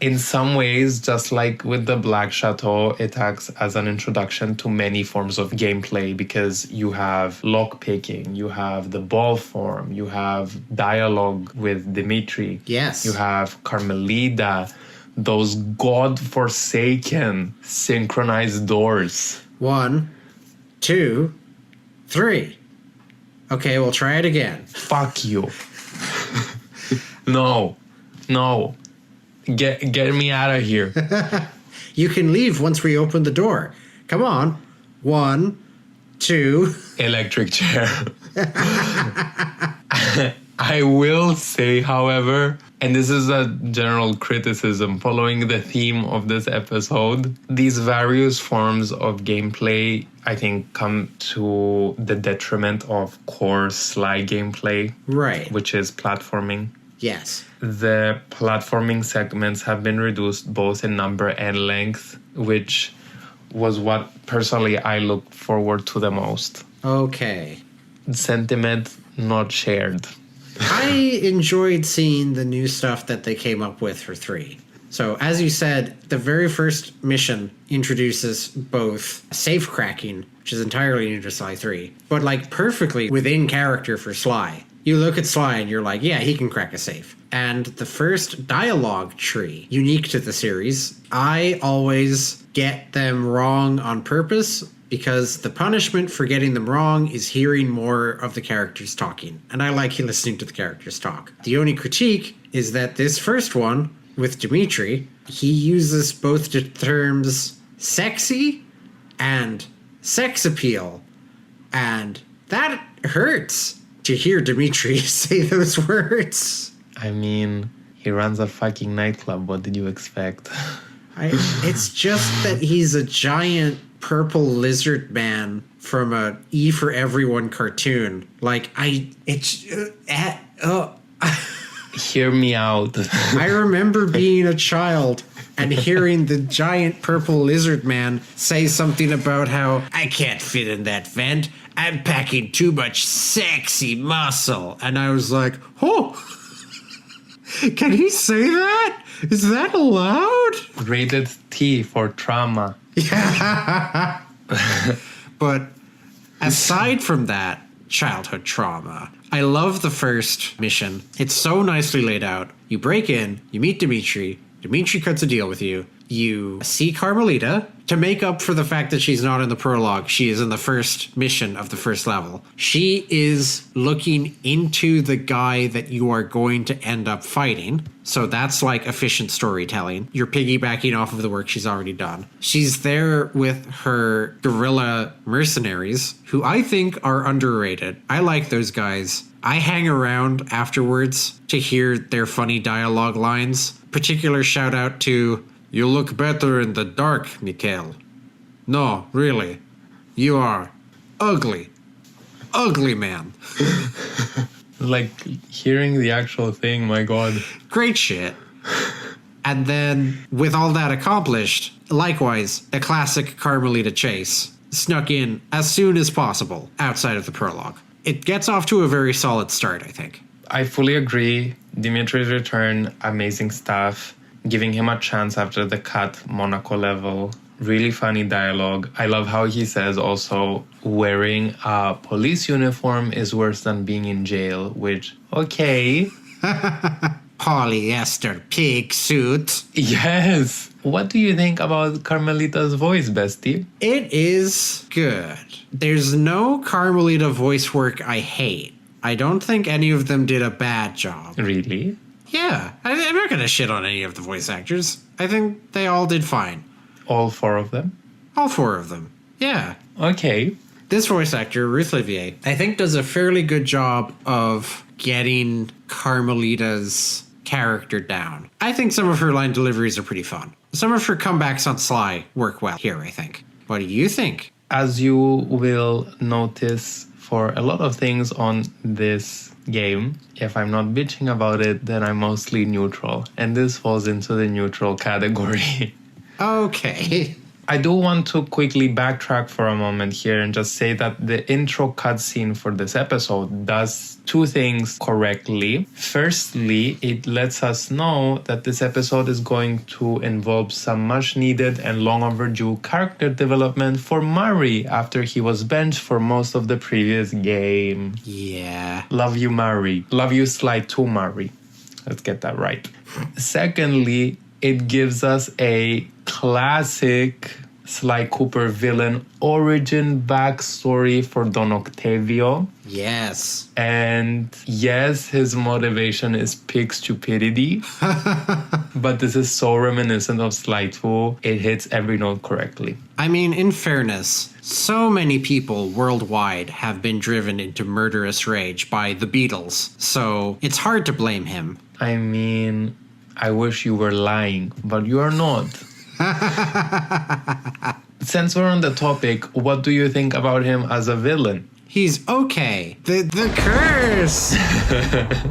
In some ways, just like with the Black Chateau, it acts as an introduction to many forms of gameplay because you have lockpicking, you have the ball form, you have dialogue with Dimitri. Yes. You have Carmelita, those god-forsaken synchronized doors. 1, 2, 3. Okay, we'll try it again. Fuck you. No. Get me out of here. You can leave once we open the door. Come on. 1, 2. Electric chair. I will say, however, and this is a general criticism following the theme of this episode, these various forms of gameplay, I think, come to the detriment of core Sly gameplay. Right. Which is platforming. Yes. The platforming segments have been reduced both in number and length, which was what personally I looked forward to the most. Okay. Sentiment not shared. I enjoyed seeing the new stuff that they came up with for 3. So, as you said, the very first mission introduces both safe cracking, which is entirely new to Sly 3, but like perfectly within character for Sly. You look at Sly and you're like, yeah, he can crack a safe. And the first dialogue tree, unique to the series, I always get them wrong on purpose because the punishment for getting them wrong is hearing more of the characters talking. And I like listening to the characters talk. The only critique is that this first one, with Dimitri, he uses both the terms sexy and sex appeal. And that hurts to hear Dimitri say those words. I mean, he runs a fucking nightclub. What did you expect? It's just that he's a giant purple lizard man from a E for Everyone cartoon. Like, Hear me out. I remember being a child and hearing the giant purple lizard man say something about how I can't fit in that vent. I'm packing too much sexy muscle. And I was like, oh, can he say that? Is that allowed? Rated T for trauma. Yeah. But aside from that childhood trauma, I love the first mission. It's so nicely laid out. You break in, you meet Dimitri. Dimitri cuts a deal with you. you see Carmelita. To make up for the fact that she's not in the prologue, she is in the first mission of the first level. She is looking into the guy that you are going to end up fighting. So that's like efficient storytelling. You're piggybacking off of the work she's already done. She's there with her guerrilla mercenaries, who I think are underrated. I like those guys. I hang around afterwards to hear their funny dialogue lines. Particular shout out to, "You look better in the dark, Mikhail." "No, really. You are ugly. Ugly man." Like, hearing the actual thing, my God. Great shit. And then, with all that accomplished, likewise, a classic Carmelita chase snuck in as soon as possible outside of the prologue. It gets off to a very solid start, I think. I fully agree. Dimitri's return, amazing stuff. Giving him a chance after the cut Monaco level. Really funny dialogue. I love how he says also, wearing a police uniform is worse than being in jail, which, okay. Polyester pig suit. Yes. What do you think about Carmelita's voice, bestie? It is good. There's no Carmelita voice work I hate. I don't think any of them did a bad job. Really? Yeah, I'm not going to shit on any of the voice actors. I think they all did fine. All four of them? All four of them. Yeah. Okay. This voice actor, Ruth Livier, I think does a fairly good job of getting Carmelita's character down. I think some of her line deliveries are pretty fun. Some of her comebacks on Sly work well here, I think. What do you think? As you will notice for a lot of things on this game, if I'm not bitching about it, then I'm mostly neutral. And this falls into the neutral category. Okay. I do want to quickly backtrack for a moment here and just say that the intro cutscene for this episode does two things correctly. Firstly, it lets us know that this episode is going to involve some much needed and long overdue character development for Mari after he was benched for most of the previous game. Yeah. Love you, Mari. Love you, Sly 2, Mari. Let's get that right. Secondly, it gives us a classic Sly Cooper villain origin backstory for Don Octavio. Yes. And yes, his motivation is pig stupidity. But this is so reminiscent of Sly 2. It hits every note correctly. I mean, in fairness, so many people worldwide have been driven into murderous rage by the Beatles. So it's hard to blame him. I mean, I wish you were lying, but you are not. Since we're on the topic, what do you think about him as a villain? He's okay. The curse!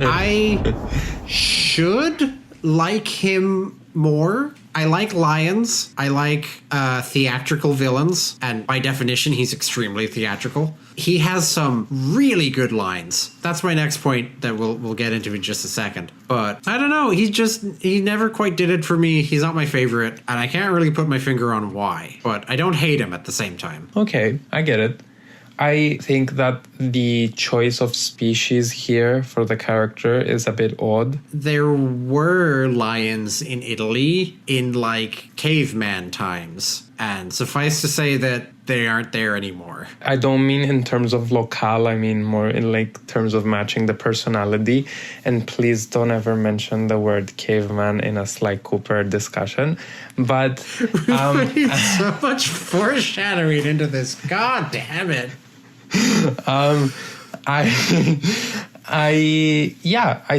I should like him more. I like lions. I like theatrical villains. And by definition, he's extremely theatrical. He has some really good lines. That's my next point that we'll get into in just a second. But I don't know. He never quite did it for me. He's not my favorite. And I can't really put my finger on why. But I don't hate him at the same time. Okay, I get it. I think that the choice of species here for the character is a bit odd. There were lions in Italy in like caveman times. And suffice to say that they aren't there anymore. I don't mean in terms of locale, I mean more in like terms of matching the personality. And please don't ever mention the word caveman in a Sly Cooper discussion. But so much foreshadowing into this. God damn it. I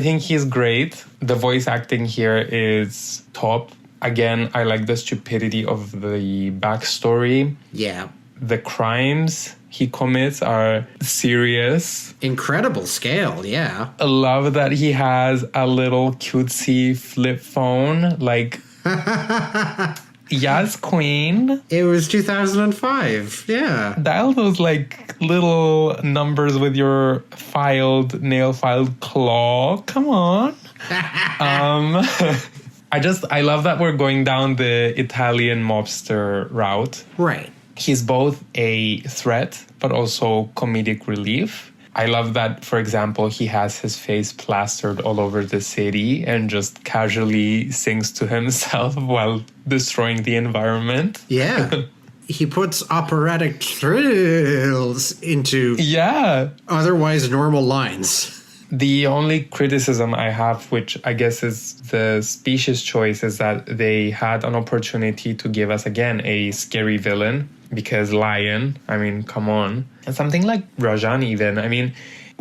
think he's great. The voice acting here is top. Again, I like the stupidity of the backstory. Yeah. The crimes he commits are serious. Incredible scale, yeah. I love that he has a little cutesy flip phone. Like, yes, queen. It was 2005, yeah. Dial those like little numbers with your nail-filed claw. Come on. I love that we're going down the Italian mobster route. Right. He's both a threat, but also comedic relief. I love that, for example, he has his face plastered all over the city and just casually sings to himself while destroying the environment. Yeah. He puts operatic trills into otherwise normal lines. The only criticism I have, which I guess is the species choice, is that they had an opportunity to give us, again, a scary villain. Because Lion, I mean, come on. And something like Rajan even. I mean,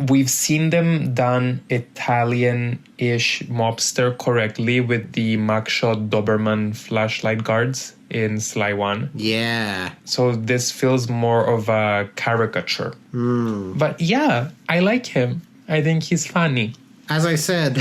we've seen them done Italian-ish mobster correctly with the mugshot Doberman flashlight guards in Sly 1. Yeah. So this feels more of a caricature. But yeah, I like him. I think he's funny. As I said,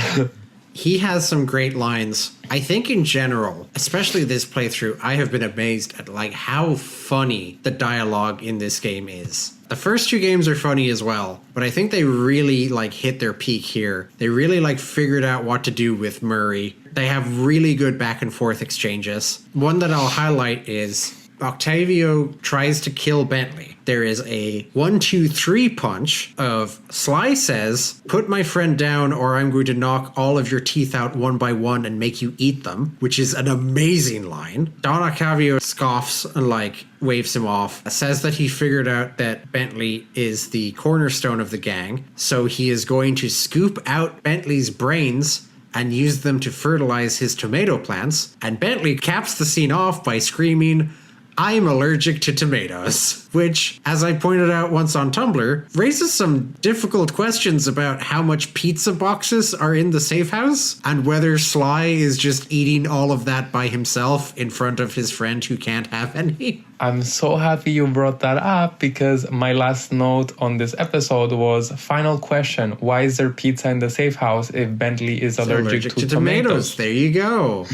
he has some great lines. I think in general, especially this playthrough, I have been amazed at like how funny the dialogue in this game is. The first two games are funny as well, but I think they really like hit their peak here. They really like figured out what to do with Murray. They have really good back and forth exchanges. One that I'll highlight is Octavio tries to kill Bentley. There is a 1, 2, 3 punch of Sly says, "Put my friend down or I'm going to knock all of your teeth out one by one and make you eat them," which is an amazing line. Don Octavio scoffs and like waves him off, says that he figured out that Bentley is the cornerstone of the gang, so he is going to scoop out Bentley's brains and use them to fertilize his tomato plants. And Bentley caps the scene off by screaming, "I'm allergic to tomatoes," which, as I pointed out once on Tumblr, raises some difficult questions about how much pizza boxes are in the safe house and whether Sly is just eating all of that by himself in front of his friend who can't have any. I'm so happy you brought that up because my last note on this episode was, final question, why is there pizza in the safe house if Bentley is allergic to tomatoes? There you go.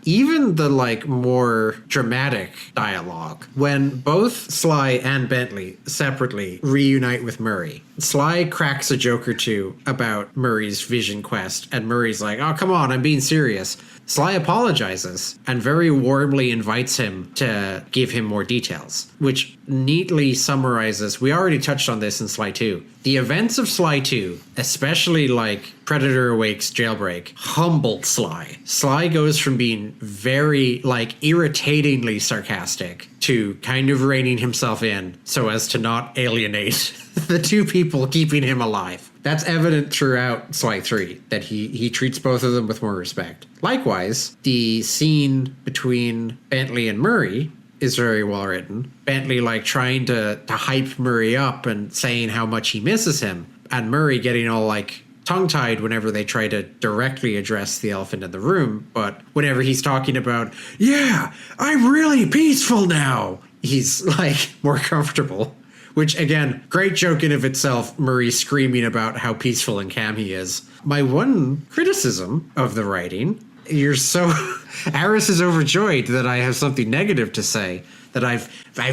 Even the like more dramatic dialogue, when both Sly and Bentley separately reunite with Murray, Sly cracks a joke or two about Murray's vision quest, and Murray's like, "Oh, come on, I'm being serious." Sly apologizes and very warmly invites him to give him more details, which neatly summarizes, we already touched on this in Sly 2, the events of Sly 2, especially like Predator Awakes Jailbreak, humbled Sly. Sly goes from being very like irritatingly sarcastic to kind of reining himself in so as to not alienate the two people keeping him alive. That's evident throughout Sly 3, that he treats both of them with more respect. Likewise, the scene between Bentley and Murray is very well written. Bentley like trying to hype Murray up and saying how much he misses him, and Murray getting all like tongue-tied whenever they try to directly address the elephant in the room, but whenever he's talking about, "Yeah, I'm really peaceful now," he's like more comfortable. Which, again, great joke in of itself, Murray screaming about how peaceful and calm he is. My one criticism of the writing, you're so... Aris is overjoyed that I have something negative to say, that I've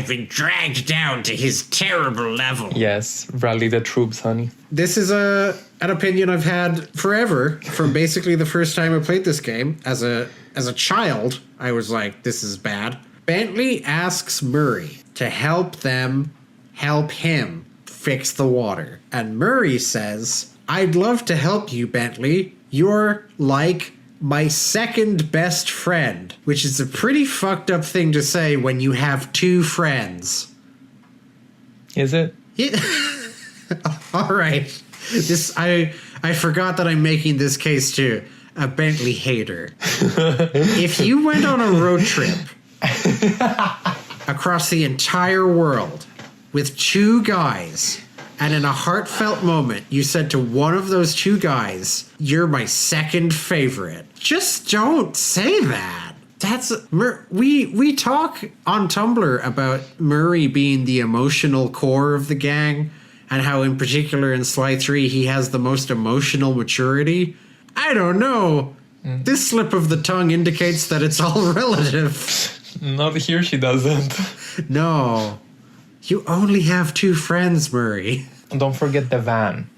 been dragged down to his terrible level. Yes, rally the troops, honey. This is an opinion I've had forever, from basically the first time I played this game. As a child, I was like, this is bad. Bentley asks Murray to help him fix the water. And Murray says, "I'd love to help you, Bentley. You're like my second best friend," which is a pretty fucked up thing to say when you have two friends. Is it? Yeah. All right. I forgot that I'm making this case to a Bentley hater. If you went on a road trip across the entire world with two guys, and in a heartfelt moment, you said to one of those two guys, "You're my second favorite," just don't say that. We talk on Tumblr about Murray being the emotional core of the gang, and how in particular in Sly 3 he has the most emotional maturity. I don't know. This slip of the tongue indicates that it's all relative. Not here, she doesn't. No. You only have two friends, Murray. Don't forget the van.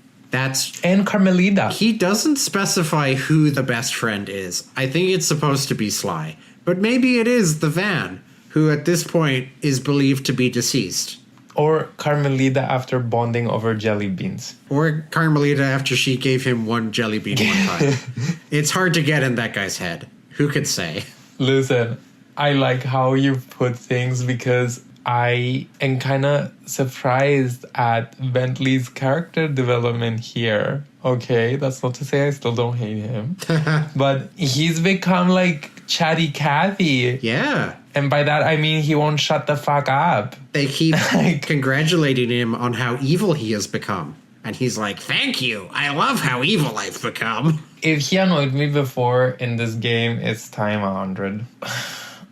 And Carmelita. He doesn't specify who the best friend is. I think it's supposed to be Sly. But maybe it is the van, who at this point is believed to be deceased. Or Carmelita after bonding over jelly beans. Or Carmelita after she gave him one jelly bean one time. It's hard to get in that guy's head. Who could say? Listen, I like how you put things because I am kind of surprised at Bentley's character development here. Okay, that's not to say I still don't hate him. But he's become like chatty Cathy. Yeah. And by that, I mean he won't shut the fuck up. They keep congratulating him on how evil he has become. And he's like, thank you. I love how evil I've become. If he annoyed me before in this game, it's time 100.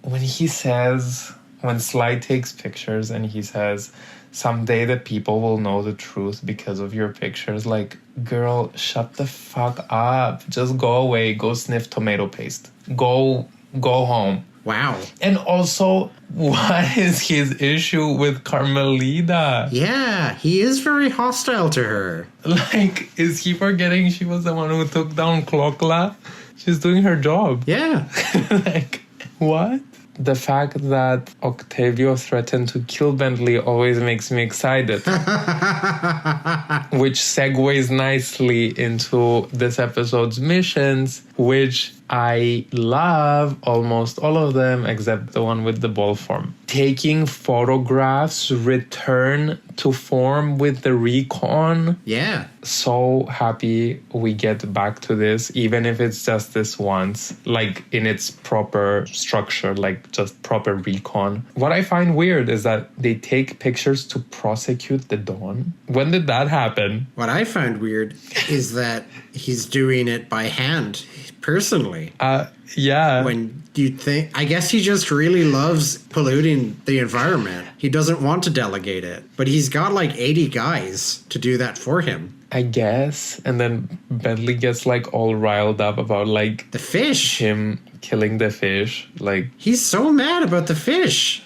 When he says... When Sly takes pictures and he says, someday the people will know the truth because of your pictures. Like, girl, shut the fuck up. Just go away. Go sniff tomato paste. Go home. Wow. And also, what is his issue with Carmelita? Yeah, he is very hostile to her. Like, is he forgetting she was the one who took down Clocla? She's doing her job. Yeah. Like, what? The fact that Octavio threatened to kill Bentley always makes me excited. Which segues nicely into this episode's missions, which I love almost all of them except the one with the ball form. Taking photographs, return to form with the recon. Yeah. So happy we get back to this, even if it's just this once, like in its proper structure, like just proper recon. What I find weird is that they take pictures to prosecute the Dawn. When did that happen? What I found weird is that he's doing it by hand, personally. Yeah. When you think, I guess he just really loves polluting the environment. He doesn't want to delegate it, but he's got like 80 guys to do that for him. I guess. And then Bentley gets like all riled up about like the fish. Him killing the fish. Like, he's so mad about the fish.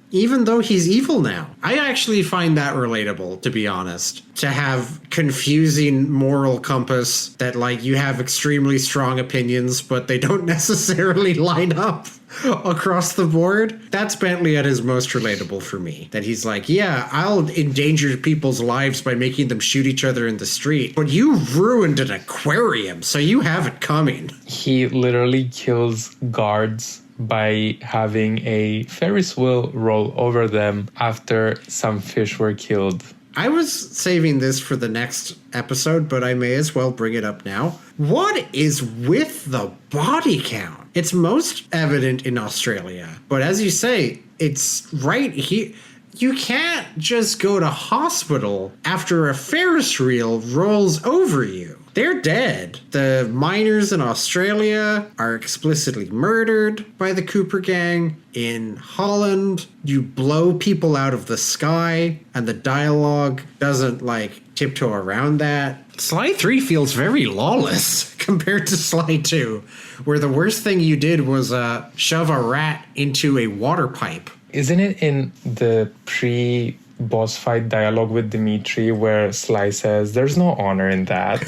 Even though he's evil now. I actually find that relatable, to be honest. To have confusing moral compass that, like, you have extremely strong opinions, but they don't necessarily line up across the board. That's Bentley at his most relatable for me. That he's like, yeah, I'll endanger people's lives by making them shoot each other in the street, but you ruined an aquarium, so you have it coming. He literally kills guards by having a Ferris wheel roll over them after some fish were killed. I was saving this for the next episode, but I may as well bring it up now. What is with the body count? It's most evident in Australia, but as you say, it's right here. You can't just go to hospital after a Ferris wheel rolls over you. They're dead. The miners in Australia are explicitly murdered by the Cooper gang. In Holland, you blow people out of the sky, and the dialogue doesn't, like, tiptoe around that. Sly 3 feels very lawless compared to Sly 2, where the worst thing you did was shove a rat into a water pipe. Isn't it in the pre-boss fight dialogue with Dimitri where Sly says, there's no honor in that?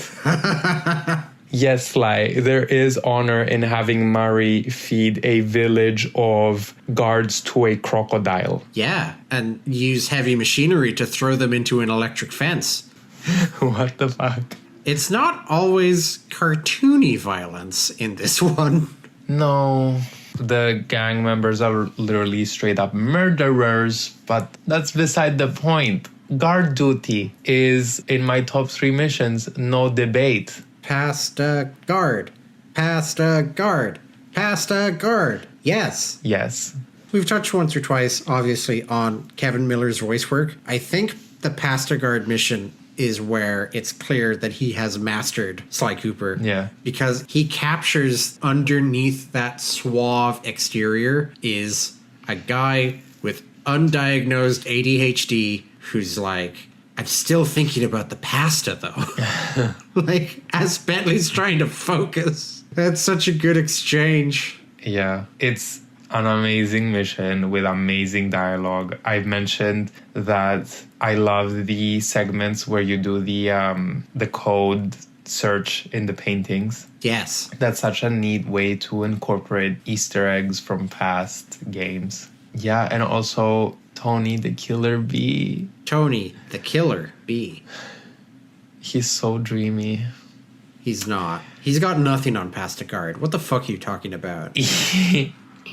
Yes, Sly, there is honor in having Murray feed a village of guards to a crocodile. Yeah, and use heavy machinery to throw them into an electric fence. What the fuck? It's not always cartoony violence in this one. No. The gang members are literally straight up murderers, but that's beside the point. Guard duty is in my top 3 missions, no debate. Past a guard. Past a guard. Past a guard. Yes. Yes. We've touched once or twice, obviously, on Kevin Miller's voice work. I think the past a guard mission is where it's clear that he has mastered Sly Cooper. Yeah. Because he captures underneath that suave exterior is a guy with undiagnosed ADHD who's like, I'm still thinking about the pasta, though. Like, as Bentley's trying to focus. That's such a good exchange. Yeah. It's an amazing mission with amazing dialogue. I've mentioned that I love the segments where you do the code search in the paintings. Yes. That's such a neat way to incorporate Easter eggs from past games. Yeah, and also Tony the Killer Bee. Tony the Killer Bee. He's so dreamy. He's not. He's got nothing on Pastagard. What the fuck are you talking about?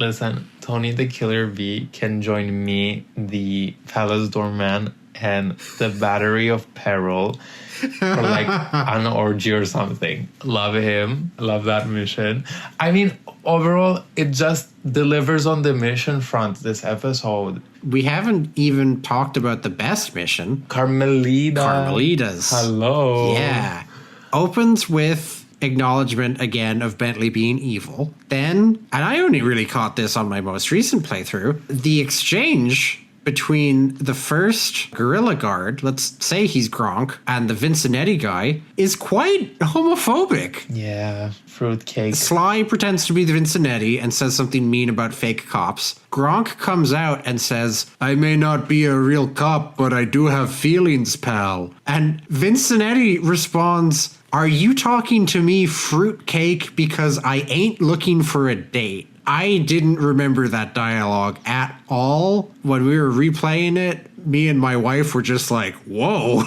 Listen, Tony the Killer Bee can join me, the Palace Doorman, and the Battery of Peril for like an orgy or something. Love him. Love that mission. I mean, overall, it just delivers on the mission front this episode. We haven't even talked about the best mission. Carmelita's. Hello. Yeah. Opens with acknowledgement again of Bentley being evil. Then, and I only really caught this on my most recent playthrough, the exchange between the first gorilla guard, let's say he's Gronk, and the Vincinetti guy is quite homophobic. Yeah, fruitcake. Sly pretends to be the Vincinetti and says something mean about fake cops. Gronk comes out and says, I may not be a real cop, but I do have feelings, pal. And Vincinetti responds, are you talking to me, fruitcake, because I ain't looking for a date? I didn't remember that dialogue at all. When we were replaying it, me and my wife were just like, whoa.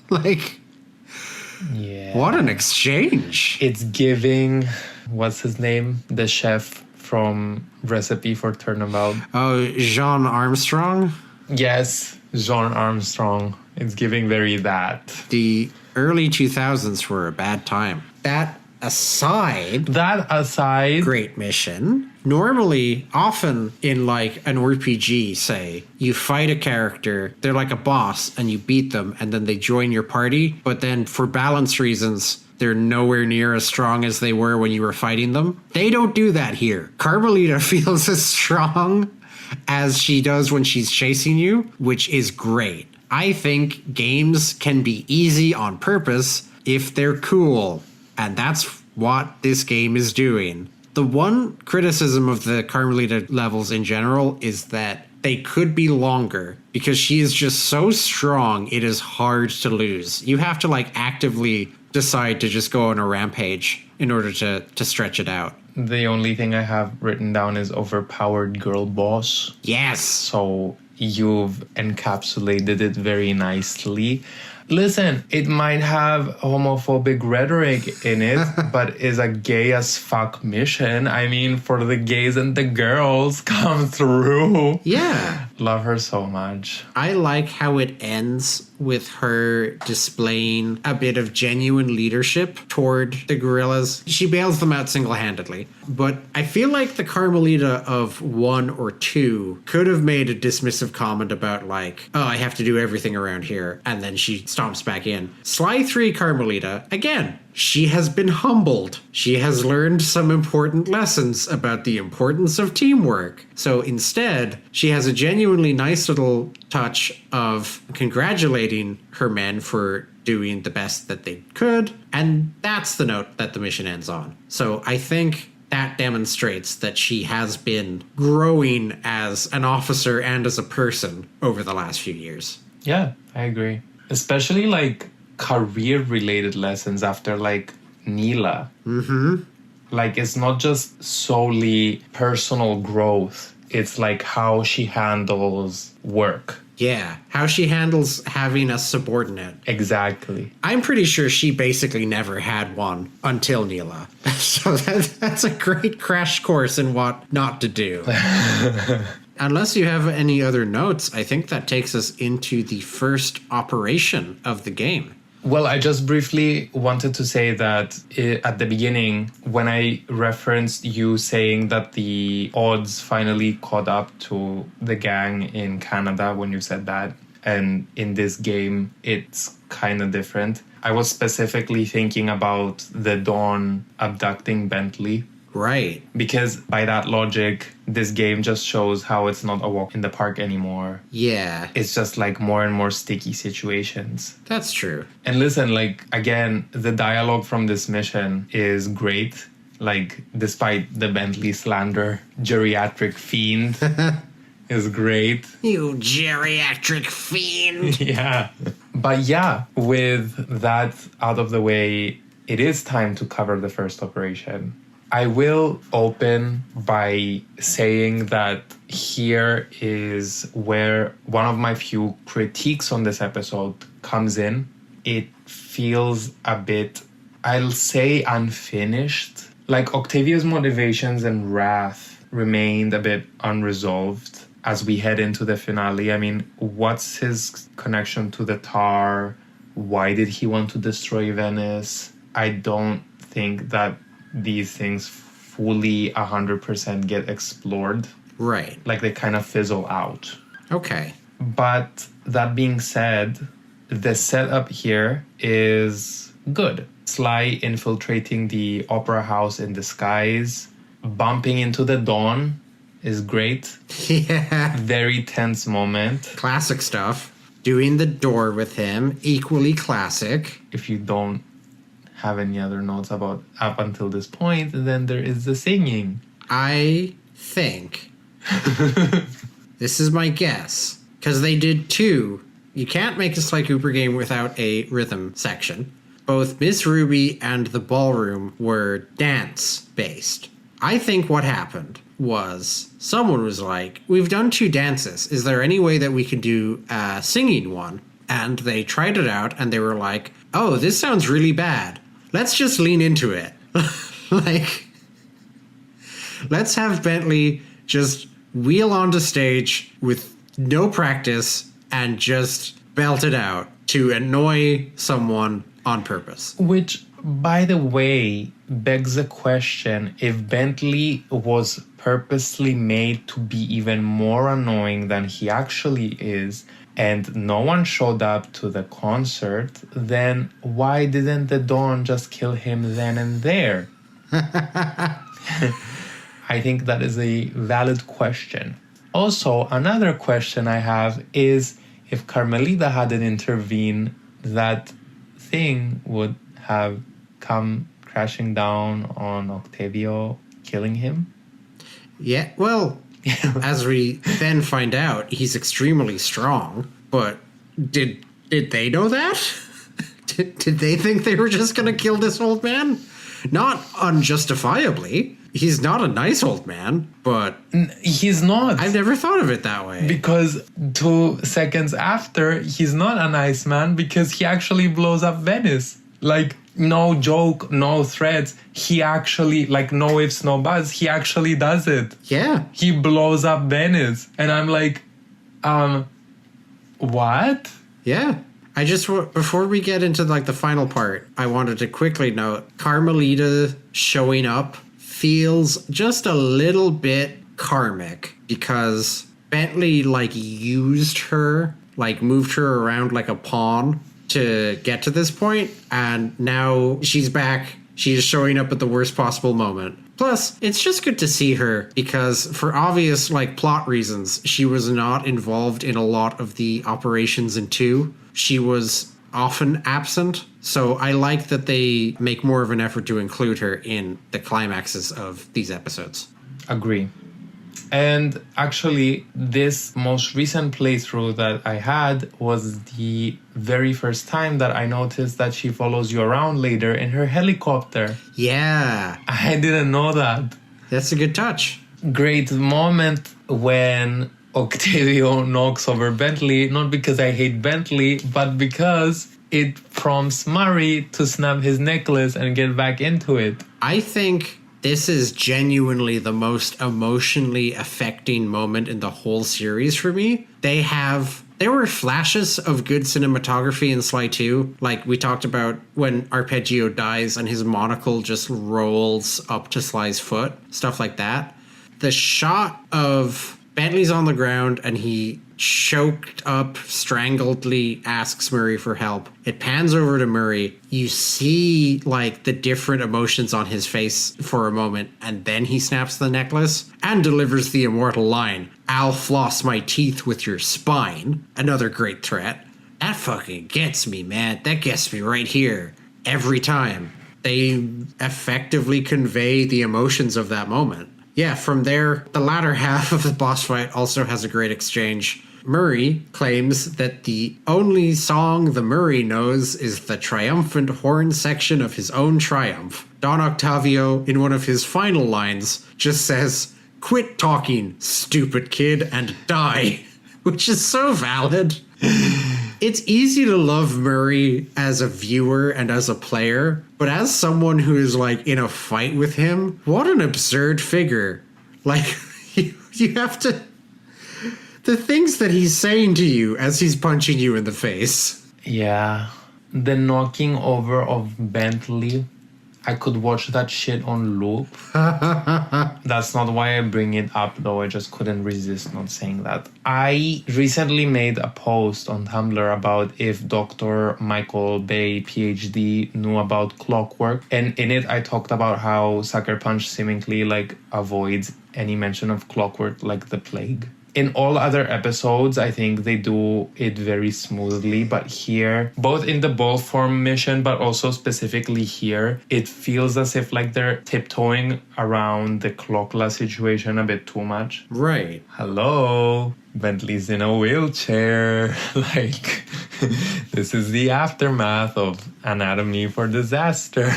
Like, yeah. What an exchange. It's giving, what's his name? The chef from Recipe for Turnabout. Oh, Jean Armstrong? Yes, Jean Armstrong. It's giving very that. The early 2000s were a bad time. That aside, great mission. Normally, often in like an RPG, say, you fight a character, they're like a boss, and you beat them, and then they join your party, but then for balance reasons, they're nowhere near as strong as they were when you were fighting them. They don't do that here. Carmelita feels as strong as she does when she's chasing you, which is great. I think games can be easy on purpose if they're cool. And that's what this game is doing. The one criticism of the Carmelita levels in general is that they could be longer because she is just so strong, it is hard to lose. You have to like actively decide to just go on a rampage in order to stretch it out. The only thing I have written down is overpowered girl boss. Yes. So you've encapsulated it very nicely. Listen, it might have homophobic rhetoric in it, but is a gay as fuck mission. I mean, for the gays and the girls come through. Yeah. Love her so much. I like how it ends with her displaying a bit of genuine leadership toward the gorillas. She bails them out single-handedly. But I feel like the Carmelita of 1 or 2 could have made a dismissive comment about like, oh, I have to do everything around here. And then she stomps back in. Sly 3 Carmelita, again, she has been humbled. She has learned some important lessons about the importance of teamwork. So instead, she has a genuinely nice little touch of congratulating her men for doing the best that they could. And that's the note that the mission ends on. So I think that demonstrates that she has been growing as an officer and as a person over the last few years. Yeah, I agree. Especially like career-related lessons after like Neela. Mm-hmm. Like it's not just solely personal growth. It's like how she handles work. Yeah, how she handles having a subordinate. Exactly. I'm pretty sure she basically never had one until Neela. So that's a great crash course in what not to do. Unless you have any other notes, I think that takes us into the first operation of the game. Well, I just briefly wanted to say that at the beginning, when I referenced you saying that the odds finally caught up to the gang in Canada when you said that, and in this game, it's kind of different. I was specifically thinking about the Dawn abducting Bentley. Right. Because by that logic, this game just shows how it's not a walk in the park anymore. Yeah. It's just like more and more sticky situations. That's true. And listen, like, again, the dialogue from this mission is great. Like, despite the Bentley slander, geriatric fiend is great. You geriatric fiend. Yeah. But yeah, with that out of the way, it is time to cover the first operation. I will open by saying that here is where one of my few critiques on this episode comes in. It feels a bit, I'll say, unfinished. Like Octavia's motivations and wrath remained a bit unresolved as we head into the finale. I mean, what's his connection to the Tar? Why did he want to destroy Venice? I don't think that these things fully 100% get explored. Right. Like they kind of fizzle out. Okay. But that being said, the setup here is good. Sly infiltrating the opera house in disguise, bumping into the Dawn is great. Yeah. Very tense moment. Classic stuff. Doing the door with him, equally classic. If you don't have any other notes about up until this point, then there is the singing. I think this is my guess, because they did two. You can't make a Sly Cooper game without a rhythm section. Both Miss Ruby and the ballroom were dance based. I think what happened was someone was like, we've done two dances. Is there any way that we can do a singing one? And they tried it out and they were like, oh, this sounds really bad. Let's just lean into it. Like, let's have Bentley just wheel onto stage with no practice and just belt it out to annoy someone on purpose. Which, by the way, begs the question if Bentley was purposely made to be even more annoying than he actually is, and no one showed up to the concert, then why didn't the Dawn just kill him then and there? I think that is a valid question. Also, another question I have is if Carmelita hadn't intervened, that thing would have come crashing down on Octavio, killing him. Yeah, well, as we then find out, he's extremely strong. But did they know that? did they think they were just going to kill this old man? Not unjustifiably. He's not a nice old man, but... He's not. I've never thought of it that way. Because 2 seconds after, he's not a nice man because he actually blows up Venice. Like, no joke, no threats. He actually, like, no ifs, no buts. He actually does it. Yeah. He blows up Venice. And I'm like, what? Yeah. I just, before we get into, like, the final part, I wanted to quickly note, Carmelita showing up feels just a little bit karmic because Bentley, like, used her, like, moved her around like a pawn to get to this point, and now she's back. She is showing up at the worst possible moment. Plus, it's just good to see her because for obvious, like, plot reasons, she was not involved in a lot of the operations in 2. She was often absent, so I like that they make more of an effort to include her in the climaxes of these episodes. Agree. And actually, this most recent playthrough that I had was the very first time that I noticed that she follows you around later in her helicopter. Yeah. I didn't know that. That's a good touch. Great moment when Octavio knocks over Bentley, not because I hate Bentley, but because it prompts Murray to snap his necklace and get back into it. I think this is genuinely the most emotionally affecting moment in the whole series for me. There were flashes of good cinematography in Sly 2. Like we talked about when Arpeggio dies and his monocle just rolls up to Sly's foot. Stuff like that. The shot of Bentley's on the ground and he choked up, strangledly asks Murray for help. It pans over to Murray. You see like the different emotions on his face for a moment, and then he snaps the necklace and delivers the immortal line, "I'll floss my teeth with your spine." Another great threat. That fucking gets me, man. That gets me right here. Every time. They effectively convey the emotions of that moment. Yeah, from there, the latter half of the boss fight also has a great exchange Murray claims that the only song the Murray knows is the triumphant horn section of his own triumph. Don Octavio, in one of his final lines, just says, "Quit talking, stupid kid, and die," which is so valid. It's easy to love Murray as a viewer and as a player, but as someone who is like in a fight with him, what an absurd figure. Like, you have to... The things that he's saying to you as he's punching you in the face. Yeah. The knocking over of Bentley. I could watch that shit on loop. That's not why I bring it up, though. I just couldn't resist not saying that. I recently made a post on Tumblr about if Dr. Michael Bay, PhD, knew about clockwork. And in it, I talked about how Sucker Punch seemingly like avoids any mention of clockwork like the plague. In all other episodes, I think they do it very smoothly, but here, both in the ball form mission, but also specifically here, it feels as if like they're tiptoeing around the Clockla situation a bit too much. Right. Hello, Bentley's in a wheelchair. Like, this is the aftermath of Anatomy for Disaster.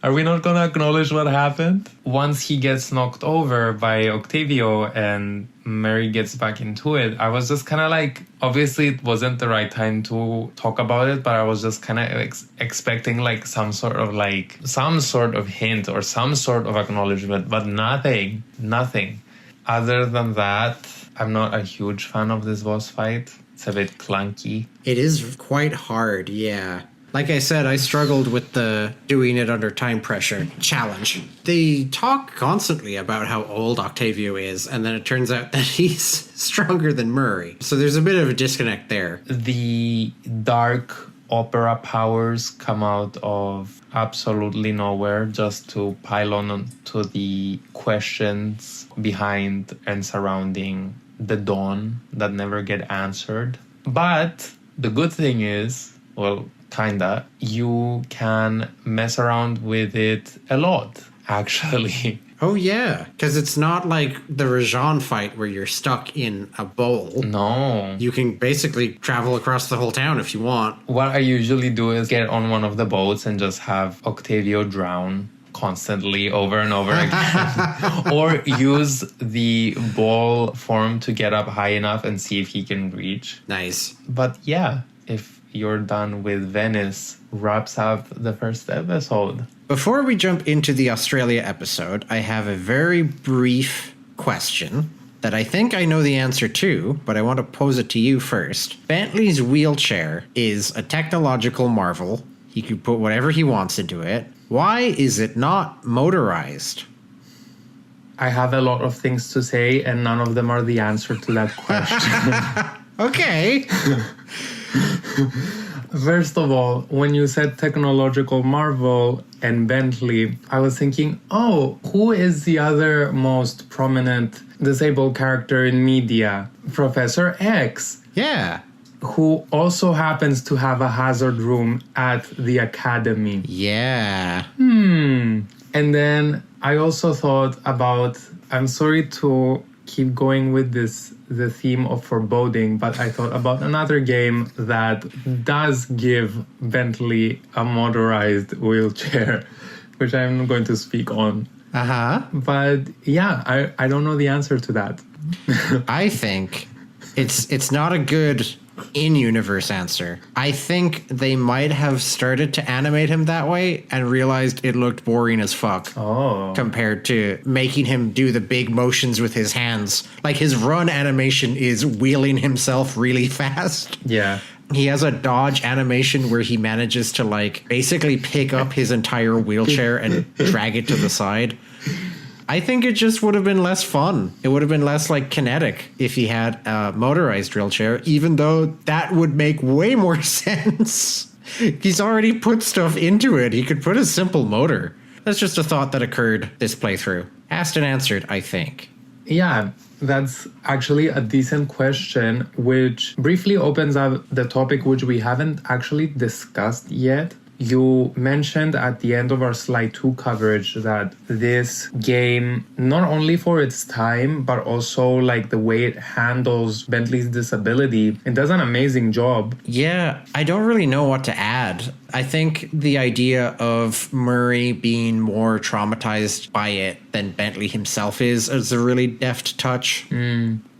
Are we not going to acknowledge what happened? Once he gets knocked over by Octavio and Mary gets back into it, I was just kind of like, obviously it wasn't the right time to talk about it, but I was just kind of expecting like some sort of hint or some sort of acknowledgement, but nothing. Other than that, I'm not a huge fan of this boss fight. It's a bit clunky. It is quite hard, yeah. Like I said, I struggled with the doing it under time pressure challenge. They talk constantly about how old Octavio is, and then it turns out that he's stronger than Murray. So there's a bit of a disconnect there. The dark opera powers come out of absolutely nowhere just to pile on to the questions behind and surrounding the dawn that never get answered. But the good thing is, well, kinda, you can mess around with it a lot, actually. Oh, yeah, because it's not like the Rajan fight where you're stuck in a bowl. No. You can basically travel across the whole town if you want. What I usually do is get on one of the boats and just have Octavio drown constantly over and over again. Or use the ball form to get up high enough and see if he can reach. Nice. But yeah, if you're done with Venice, wraps up the first episode. Before we jump into the Australia episode, I have a very brief question that I think I know the answer to, but I want to pose it to you first. Bentley's wheelchair is a technological marvel. He can put whatever he wants into it. Why is it not motorized? I have a lot of things to say, and none of them are the answer to that question. Okay. First of all, when you said technological marvel and Bentley, I was thinking, oh, who is the other most prominent disabled character in media? Professor X. Yeah. Who also happens to have a hazard room at the academy. Yeah. And then I also thought about, I'm sorry to keep going with the theme of foreboding, but I thought about another game that does give Bentley a motorized wheelchair, which I'm going to speak on. Uh-huh. But yeah, I don't know the answer to that. I think it's not a good in-universe answer. I think they might have started to animate him that way and realized it looked boring as fuck. Oh. Compared to making him do the big motions with his hands. Like his run animation is wheeling himself really fast. Yeah. He has a dodge animation where he manages to like basically pick up his entire wheelchair and drag it to the side. I think it just would have been less fun. It would have been less like kinetic if he had a motorized wheelchair, even though that would make way more sense. He's already put stuff into it. He could put a simple motor. That's just a thought that occurred this playthrough. Asked and answered, I think. Yeah, that's actually a decent question, which briefly opens up the topic which we haven't actually discussed yet. You mentioned at the end of our Slide 2 coverage that this game, not only for its time, but also like the way it handles Bentley's disability, it does an amazing job. Yeah, I don't really know what to add. I think the idea of Murray being more traumatized by it than Bentley himself is a really deft touch.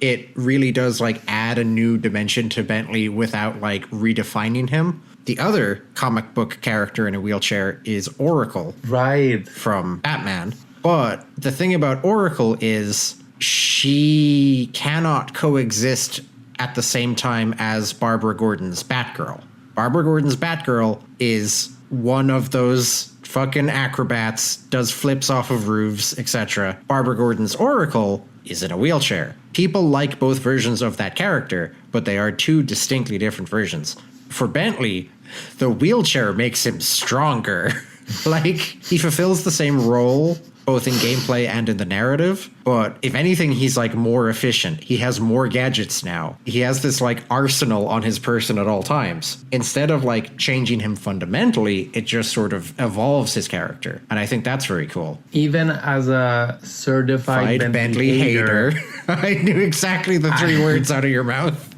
It really does like add a new dimension to Bentley without like redefining him. The other comic book character in a wheelchair is Oracle. Right. From Batman. But the thing about Oracle is she cannot coexist at the same time as Barbara Gordon's Batgirl. Barbara Gordon's Batgirl is one of those fucking acrobats, does flips off of roofs, etc. Barbara Gordon's Oracle is in a wheelchair. People like both versions of that character, but they are two distinctly different versions. For Bentley, the wheelchair makes him stronger. Like, he fulfills the same role, both in gameplay and in the narrative, but if anything, he's like more efficient. He has more gadgets now. He has this like arsenal on his person at all times. Instead of like changing him fundamentally, it just sort of evolves his character. And I think that's very cool. Even as a certified Bentley hater. I knew exactly the three words out of your mouth.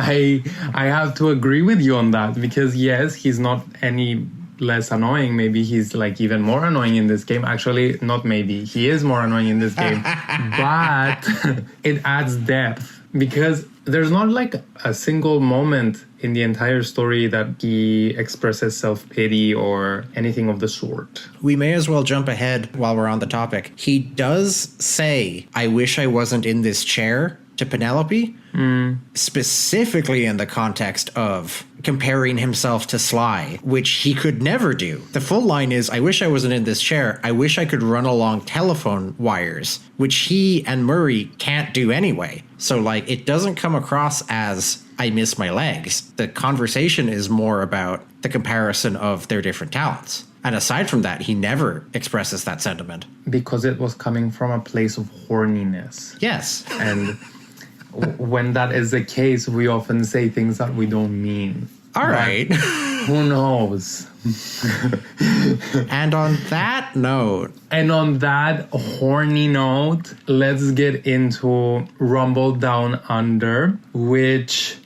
I have to agree with you on that, because yes, he's not any less annoying. Maybe he's like even more annoying in this game. Actually, not maybe. He is more annoying in this game. But it adds depth, because there's not like a single moment in the entire story that he expresses self-pity or anything of the sort. We may as well jump ahead while we're on the topic. He does say, "I wish I wasn't in this chair," to Penelope, specifically in the context of comparing himself to Sly, which he could never do. The full line is, "I wish I wasn't in this chair. I wish I could run along telephone wires," which he and Murray can't do anyway. So, like, it doesn't come across as, "I miss my legs." The conversation is more about the comparison of their different talents. And aside from that, he never expresses that sentiment. Because it was coming from a place of horniness. Yes. And when that is the case, we often say things that we don't mean. All right. Who knows? And on that note, horny note, let's get into Rumble Down Under, which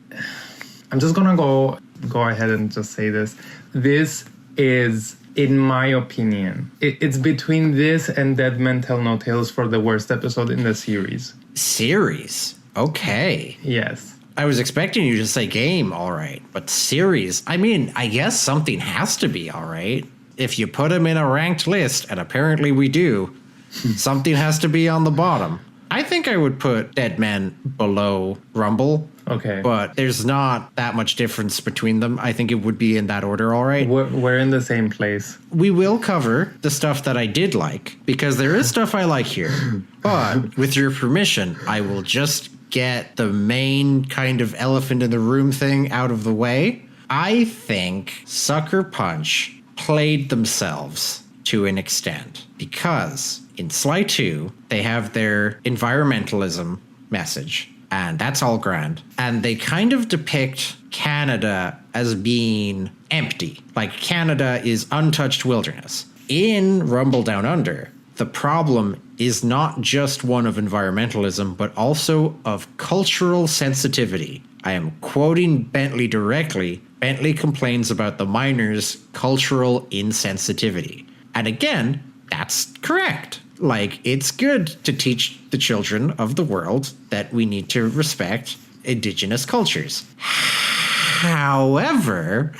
I'm just gonna go ahead and just say this. This is, in my opinion, it's between this and Dead Men Tell No Tales for the worst episode in the series. Series? Okay. Yes. I was expecting you to say game, all right. But series, I mean, I guess something has to be all right. If you put them in a ranked list, and apparently we do, something has to be on the bottom. I think I would put Dead Men below Rumble. Okay. But there's not that much difference between them. I think it would be in that order, all right? We're in the same place. We will cover the stuff that I did like, because there is stuff I like here. But with your permission, I will just get the main kind of elephant in the room thing out of the way. I think Sucker Punch played themselves to an extent, because in Sly 2, they have their environmentalism message, and that's all grand. And they kind of depict Canada as being empty, like Canada is untouched wilderness. In Rumble Down Under, the problem is not just one of environmentalism, but also of cultural sensitivity. I am quoting Bentley directly. Bentley complains about the miners' cultural insensitivity. And again, that's correct. Like, it's good to teach the children of the world that we need to respect indigenous cultures. However,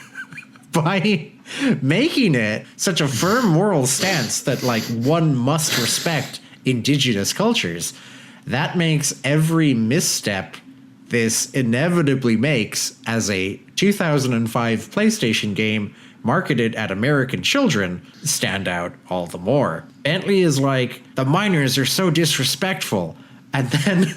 by making it such a firm moral stance that, like, one must respect indigenous cultures, that makes every misstep this inevitably makes as a 2005 PlayStation game marketed at American children stand out all the more. Bentley is like, the miners are so disrespectful. And then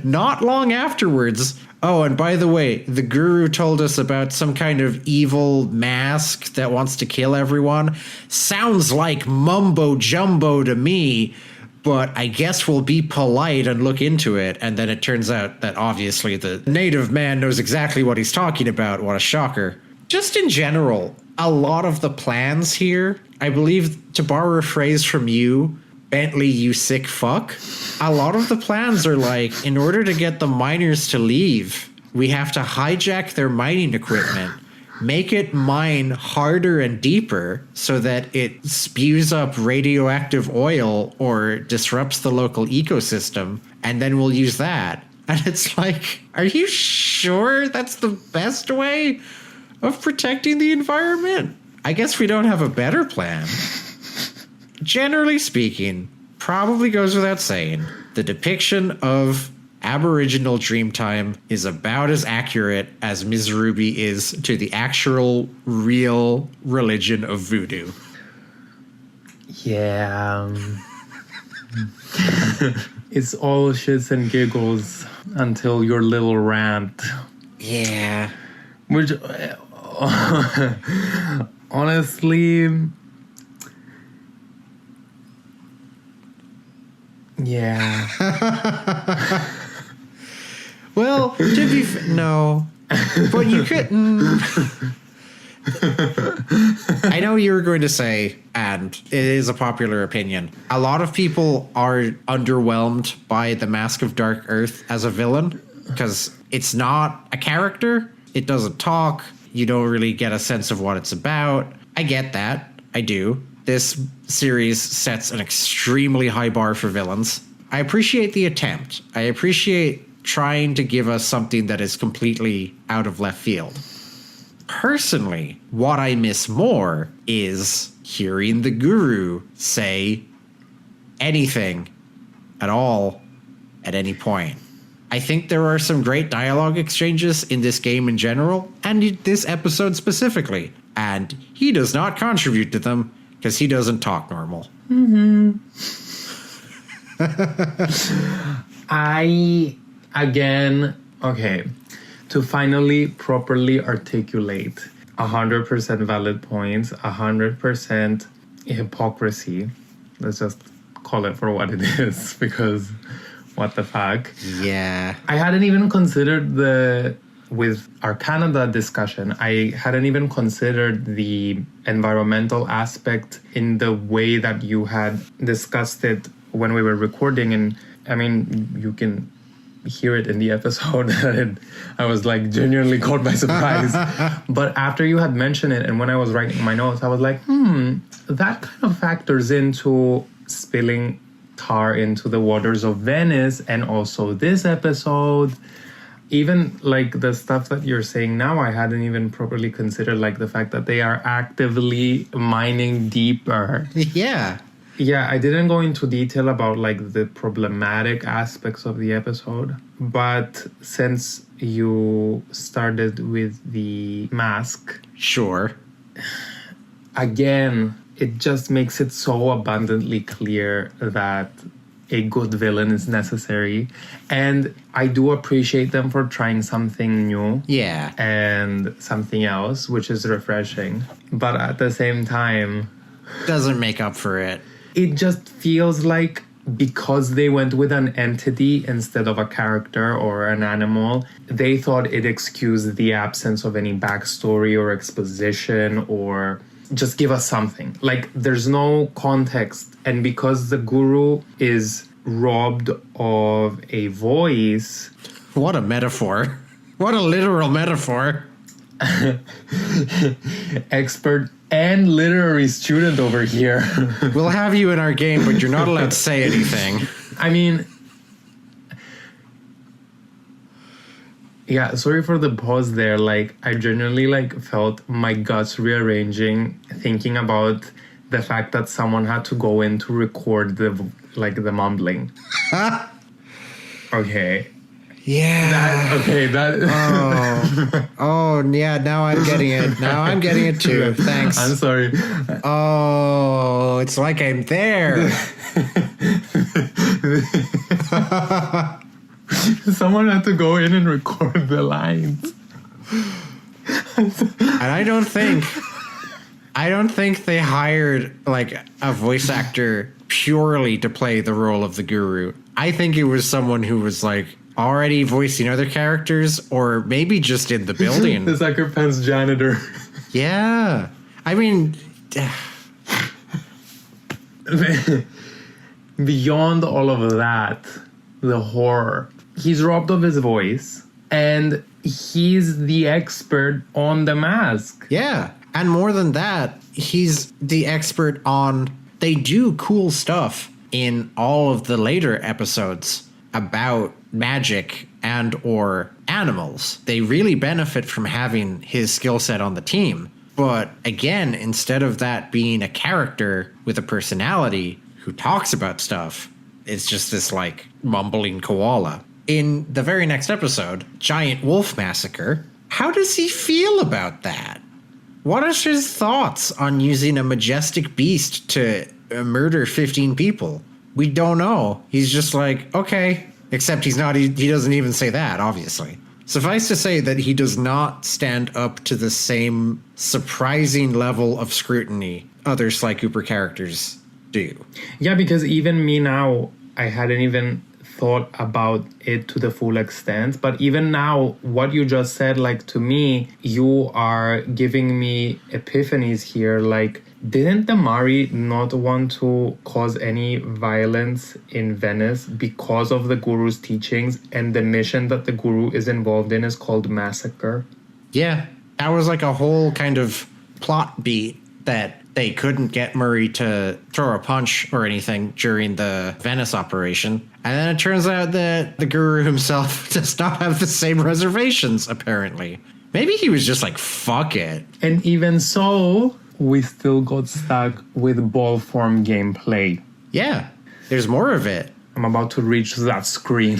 not long afterwards, oh, and by the way, the guru told us about some kind of evil mask that wants to kill everyone. Sounds like mumbo jumbo to me, but I guess we'll be polite and look into it. And then it turns out that obviously the native man knows exactly what he's talking about. What a shocker. Just in general, a lot of the plans here, I believe, to borrow a phrase from you, Bentley, you sick fuck, a lot of the plans are like, in order to get the miners to leave, we have to hijack their mining equipment, make it mine harder and deeper so that it spews up radioactive oil or disrupts the local ecosystem, and then we'll use that. And it's like, are you sure that's the best way of protecting the environment? I guess we don't have a better plan. Generally speaking, probably goes without saying, the depiction of Aboriginal Dreamtime is about as accurate as Ms. Ruby is to the actual, real religion of voodoo. Yeah. It's all shits and giggles until your little rant. Yeah. Which, honestly, yeah. Well, to be no, but you couldn't. I know you were going to say, and it is a popular opinion, a lot of people are underwhelmed by the Mask of Dark Earth as a villain because it's not a character. It doesn't talk. You don't really get a sense of what it's about. I get that. I do. This series sets an extremely high bar for villains. I appreciate the attempt. I appreciate trying to give us something that is completely out of left field. Personally, what I miss more is hearing the guru say anything at all at any point. I think there are some great dialogue exchanges in this game in general, and this episode specifically, and he does not contribute to them because he doesn't talk normal. To finally properly articulate 100% valid points, 100% hypocrisy. Let's just call it for what it is, because what the fuck? Yeah. I hadn't even considered with our Canada discussion, I hadn't even considered the environmental aspect in the way that you had discussed it when we were recording. And I mean, you can hear it in the episode. I was like genuinely caught by surprise. But after you had mentioned it and when I was writing my notes, I was like, that kind of factors into spilling tar into the waters of Venice, and also this episode. Even like the stuff that you're saying now, I hadn't even properly considered, like the fact that they are actively mining deeper. Yeah. Yeah, I didn't go into detail about like the problematic aspects of the episode, but since you started with the mask, sure. Again, it just makes it so abundantly clear that a good villain is necessary. And I do appreciate them for trying something new. Yeah. And something else, which is refreshing. But at the same time, doesn't make up for it. It just feels like because they went with an entity instead of a character or an animal, they thought it excused the absence of any backstory or exposition, or just give us something. Like, there's no context. And because the guru is robbed of a voice... What a metaphor. What a literal metaphor. Expert and literary student over here. We'll have you in our game, but you're not allowed to say anything. I mean... Yeah, sorry for the pause there. Like, I genuinely felt my guts rearranging, thinking about the fact that someone had to go in to record the mumbling. Okay. Yeah. Oh, yeah, now I'm getting it. Now I'm getting it too. Thanks. I'm sorry. Oh, it's like I'm there. Someone had to go in and record the lines. And I don't think they hired a voice actor purely to play the role of the guru. I think it was someone who was already voicing other characters, or maybe just in the building. The Sucker Pants janitor. Yeah. I mean, beyond all of that, the horror. He's robbed of his voice, and he's the expert on the mask. yeah. And more than that, he's the expert on... They do cool stuff in all of the later episodes about magic and or animals. They really benefit from having his skill set on the team. But again, instead of that being a character with a personality who talks about stuff, it's just this like mumbling koala. In the very next episode, Giant Wolf Massacre, how does he feel about that? What are his thoughts on using a majestic beast to murder 15 people? We don't know. He's just like, okay. Except he's not, he doesn't even say that, obviously. Suffice to say that he does not stand up to the same surprising level of scrutiny other Sly Cooper characters do. Yeah, because even me now, I hadn't even thought about it to the full extent. But even now, what you just said, like, to me, you are giving me epiphanies here. Like, didn't the Mari not want to cause any violence in Venice because of the Guru's teachings, and the mission that the Guru is involved in is called Massacre? Yeah, that was like a whole kind of plot beat that they couldn't get Murray to throw a punch or anything during the Venice operation. And then it turns out that the Guru himself does not have the same reservations, apparently. Maybe he was just like, fuck it. And even so, we still got stuck with ball form gameplay. Yeah, there's more of it. I'm about to reach that screen.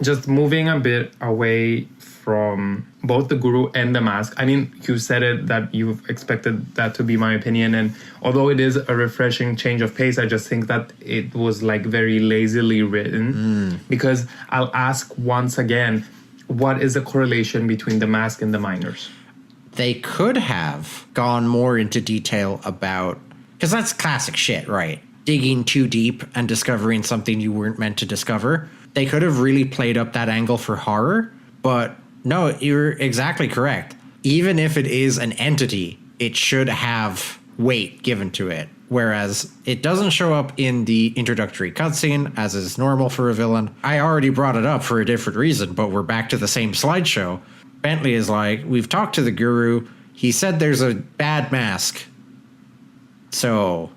Just moving a bit away from both the Guru and the mask. I mean, you said it that you've expected that to be my opinion. And although it is a refreshing change of pace, I just think that it was like very lazily written. Because I'll ask once again, what is the correlation between the mask and the miners? They could have gone more into detail about... Because that's classic shit, right? Digging too deep and discovering something you weren't meant to discover. They could have really played up that angle for horror. But no, you're exactly correct. Even if it is an entity, it should have weight given to it. Whereas it doesn't show up in the introductory cutscene, as is normal for a villain. I already brought it up for a different reason, but we're back to the same slideshow. Bentley is like, we've talked to the Guru. He said there's a bad mask. So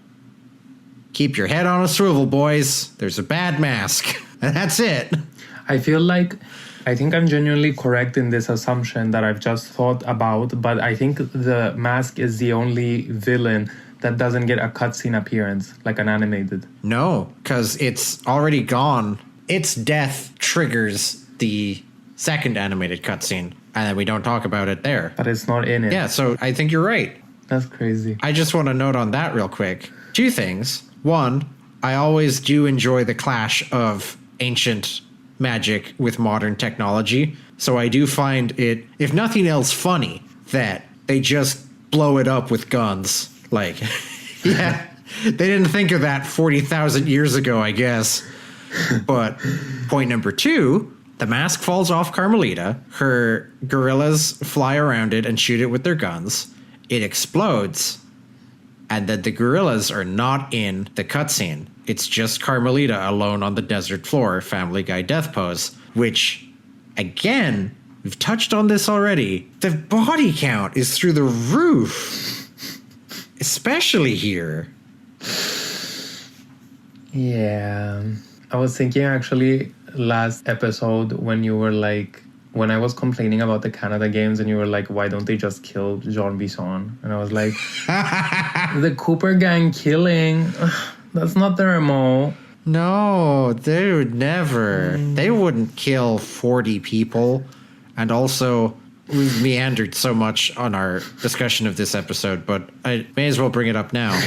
keep your head on a swivel, boys. There's a bad mask. And that's it. I feel like, I think I'm genuinely correct in this assumption that I've just thought about, but I think the mask is the only villain that doesn't get a cutscene appearance, like an animated. No, because it's already gone. Its death triggers the second animated cutscene, and then we don't talk about it there. But it's not in it. Yeah, so I think you're right. That's crazy. I just want to note on that real quick. Two things. One, I always do enjoy the clash of ancient magic with modern technology. So I do find it, if nothing else, funny that they just blow it up with guns. Like, yeah, they didn't think of that 40,000 years ago, I guess. But point number two, the mask falls off Carmelita. Her gorillas fly around it and shoot it with their guns. It explodes. And then the gorillas are not in the cutscene. It's just Carmelita alone on the desert floor, Family Guy death pose, which, again, we've touched on this already. The body count is through the roof, especially here. Yeah. I was thinking actually last episode when you were like, when I was complaining about the Canada games and you were like, why don't they just kill Jean Bisson? And I was like, the Cooper gang killing, that's not their MO. No, they would never. They wouldn't kill 40 people. And also, we've meandered so much on our discussion of this episode, but I may as well bring it up now.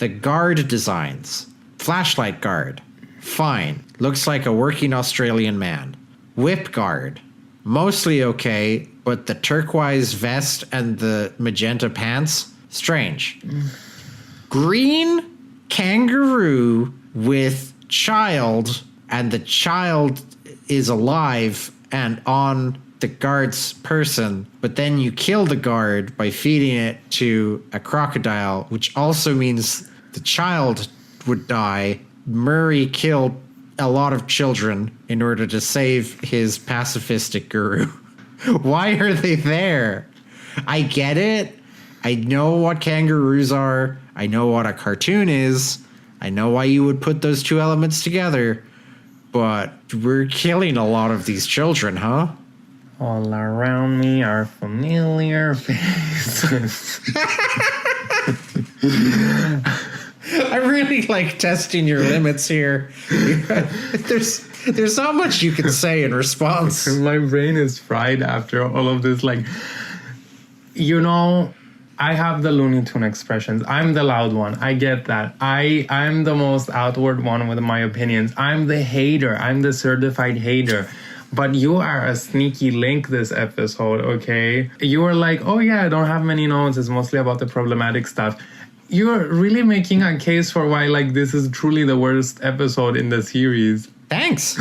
The guard designs. Flashlight guard. Fine. Looks like a working Australian man. Whip guard. Mostly okay, but the turquoise vest and the magenta pants, strange. Green kangaroo with child, and the child is alive and on the guard's person, but then you kill the guard by feeding it to a crocodile, which also means the child would die. Murray killed a lot of children in order to save his pacifistic guru. Why are they there? I get it. I know what kangaroos are. I know what a cartoon is. I know why you would put those two elements together. But we're killing a lot of these children, huh? All around me are familiar faces. I really like testing your limits here. There's not much you can say in response. My brain is fried after all of this. Like, you know, I have the Looney Tune expressions. I'm the loud one. I get that. I'm the most outward one with my opinions. I'm the hater. I'm the certified hater. But you are a sneaky link this episode, okay? You were like, oh yeah, I don't have many notes. It's mostly about the problematic stuff. You're really making a case for why, like, this is truly the worst episode in the series. Thanks.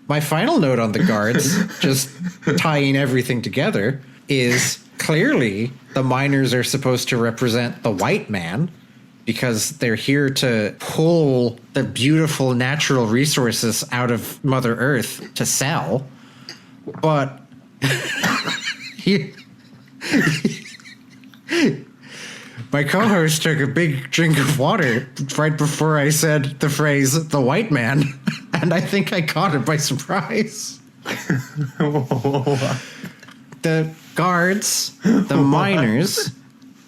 My final note on the guards, just tying everything together, is clearly the miners are supposed to represent the white man because they're here to pull the beautiful natural resources out of Mother Earth to sell. But my co-host took a big drink of water right before I said the phrase, the white man, and I think I caught it by surprise. The guards, the miners,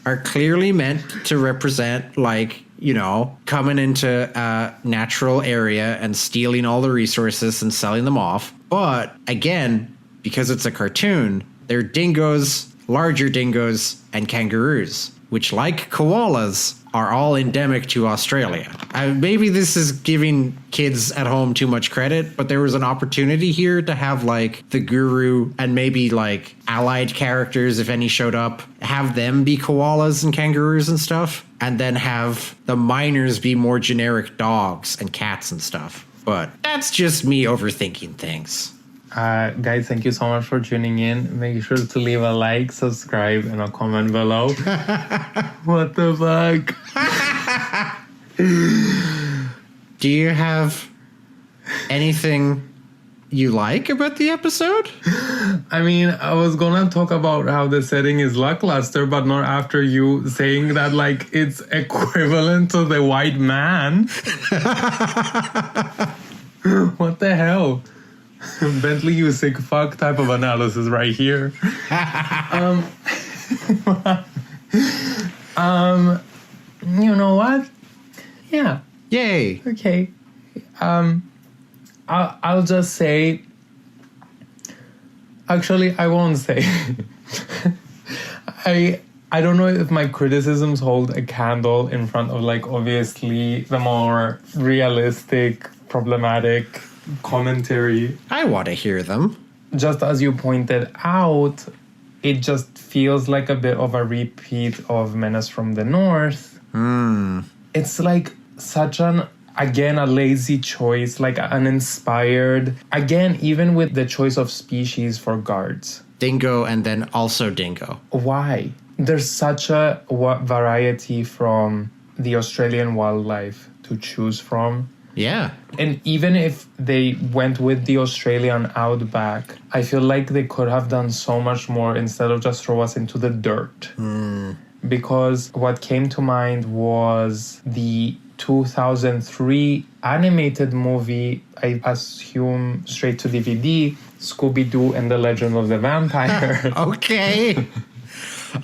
are clearly meant to represent, like, you know, coming into a natural area and stealing all the resources and selling them off. But again, because it's a cartoon, they're dingoes, larger dingoes, and kangaroos, which, like koalas, are all endemic to Australia. Maybe this is giving kids at home too much credit, but there was an opportunity here to have, like, the guru and maybe, like, allied characters, if any showed up, have them be koalas and kangaroos and stuff, and then have the miners be more generic dogs and cats and stuff. But that's just me overthinking things. Guys, thank you so much for tuning in. Make sure to leave a like, subscribe, and a comment below. What the fuck? Do you have anything you like about the episode? I mean, I was gonna talk about how the setting is lackluster, but not after you saying that, like, it's equivalent to the white man. What the hell? Bentley, you sick fuck type of analysis right here. You know what? Yeah. Yay. Okay. I'll just say. Actually, I won't say. I don't know if my criticisms hold a candle in front of, like, obviously the more realistic, problematic commentary. I want to hear them. Just as you pointed out, it just feels like a bit of a repeat of Menace from the North. It's like such a lazy choice, like uninspired. Again, even with the choice of species for guards. Dingo and then also dingo. Why? There's such a variety from the Australian wildlife to choose from. Yeah. And even if they went with the Australian outback, I feel like they could have done so much more instead of just throw us into the dirt. Because what came to mind was the 2003 animated movie, I assume straight to DVD, Scooby-Doo and the Legend of the Vampire. Okay.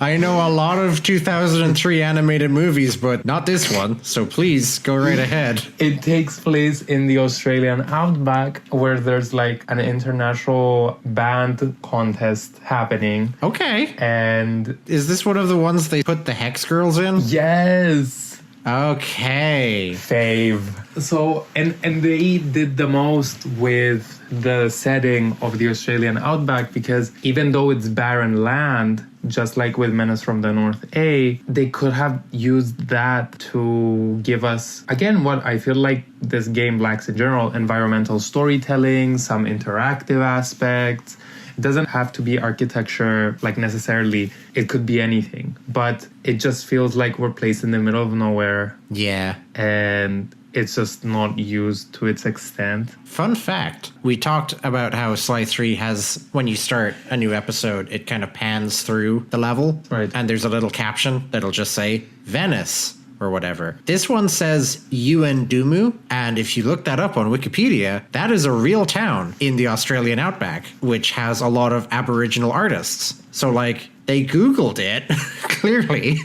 I know a lot of 2003 animated movies, but not this one. So please go right ahead. It takes place in the Australian outback where there's, like, an international band contest happening. Okay. And is this one of the ones they put the Hex Girls in? yes. Okay. Fave. So, and they did the most with the setting of the Australian outback, because even though it's barren land, just like with Menace from the North A, they could have used that to give us, again, what I feel like this game lacks in general: environmental storytelling, some interactive aspects. It doesn't have to be architecture, like, necessarily. It could be anything. But it just feels like we're placed in the middle of nowhere. Yeah. And it's just not used to its extent. Fun fact, we talked about how Sly 3 has, when you start a new episode, it kind of pans through the level. Right. And there's a little caption that'll just say, Venice, or whatever. This one says Yuendumu, and if you look that up on Wikipedia, that is a real town in the Australian outback, which has a lot of Aboriginal artists. So, like, they Googled it, clearly.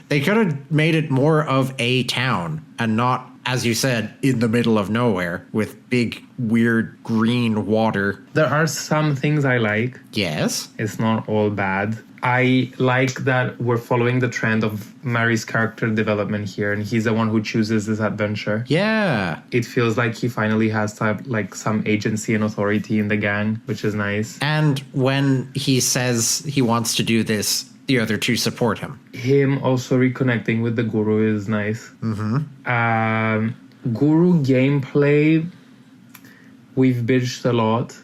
They could have made it more of a town and not, as you said, in the middle of nowhere with big, weird green water. There are some things I like. Yes. It's not all bad. I like that we're following the trend of Mary's character development here, and he's the one who chooses this adventure. Yeah. It feels like he finally has to have, like, some agency and authority in the gang, which is nice. And when he says he wants to do this, the other two support him. Him also reconnecting with the Guru is nice. Mm-hmm. Guru gameplay, we've bitched a lot.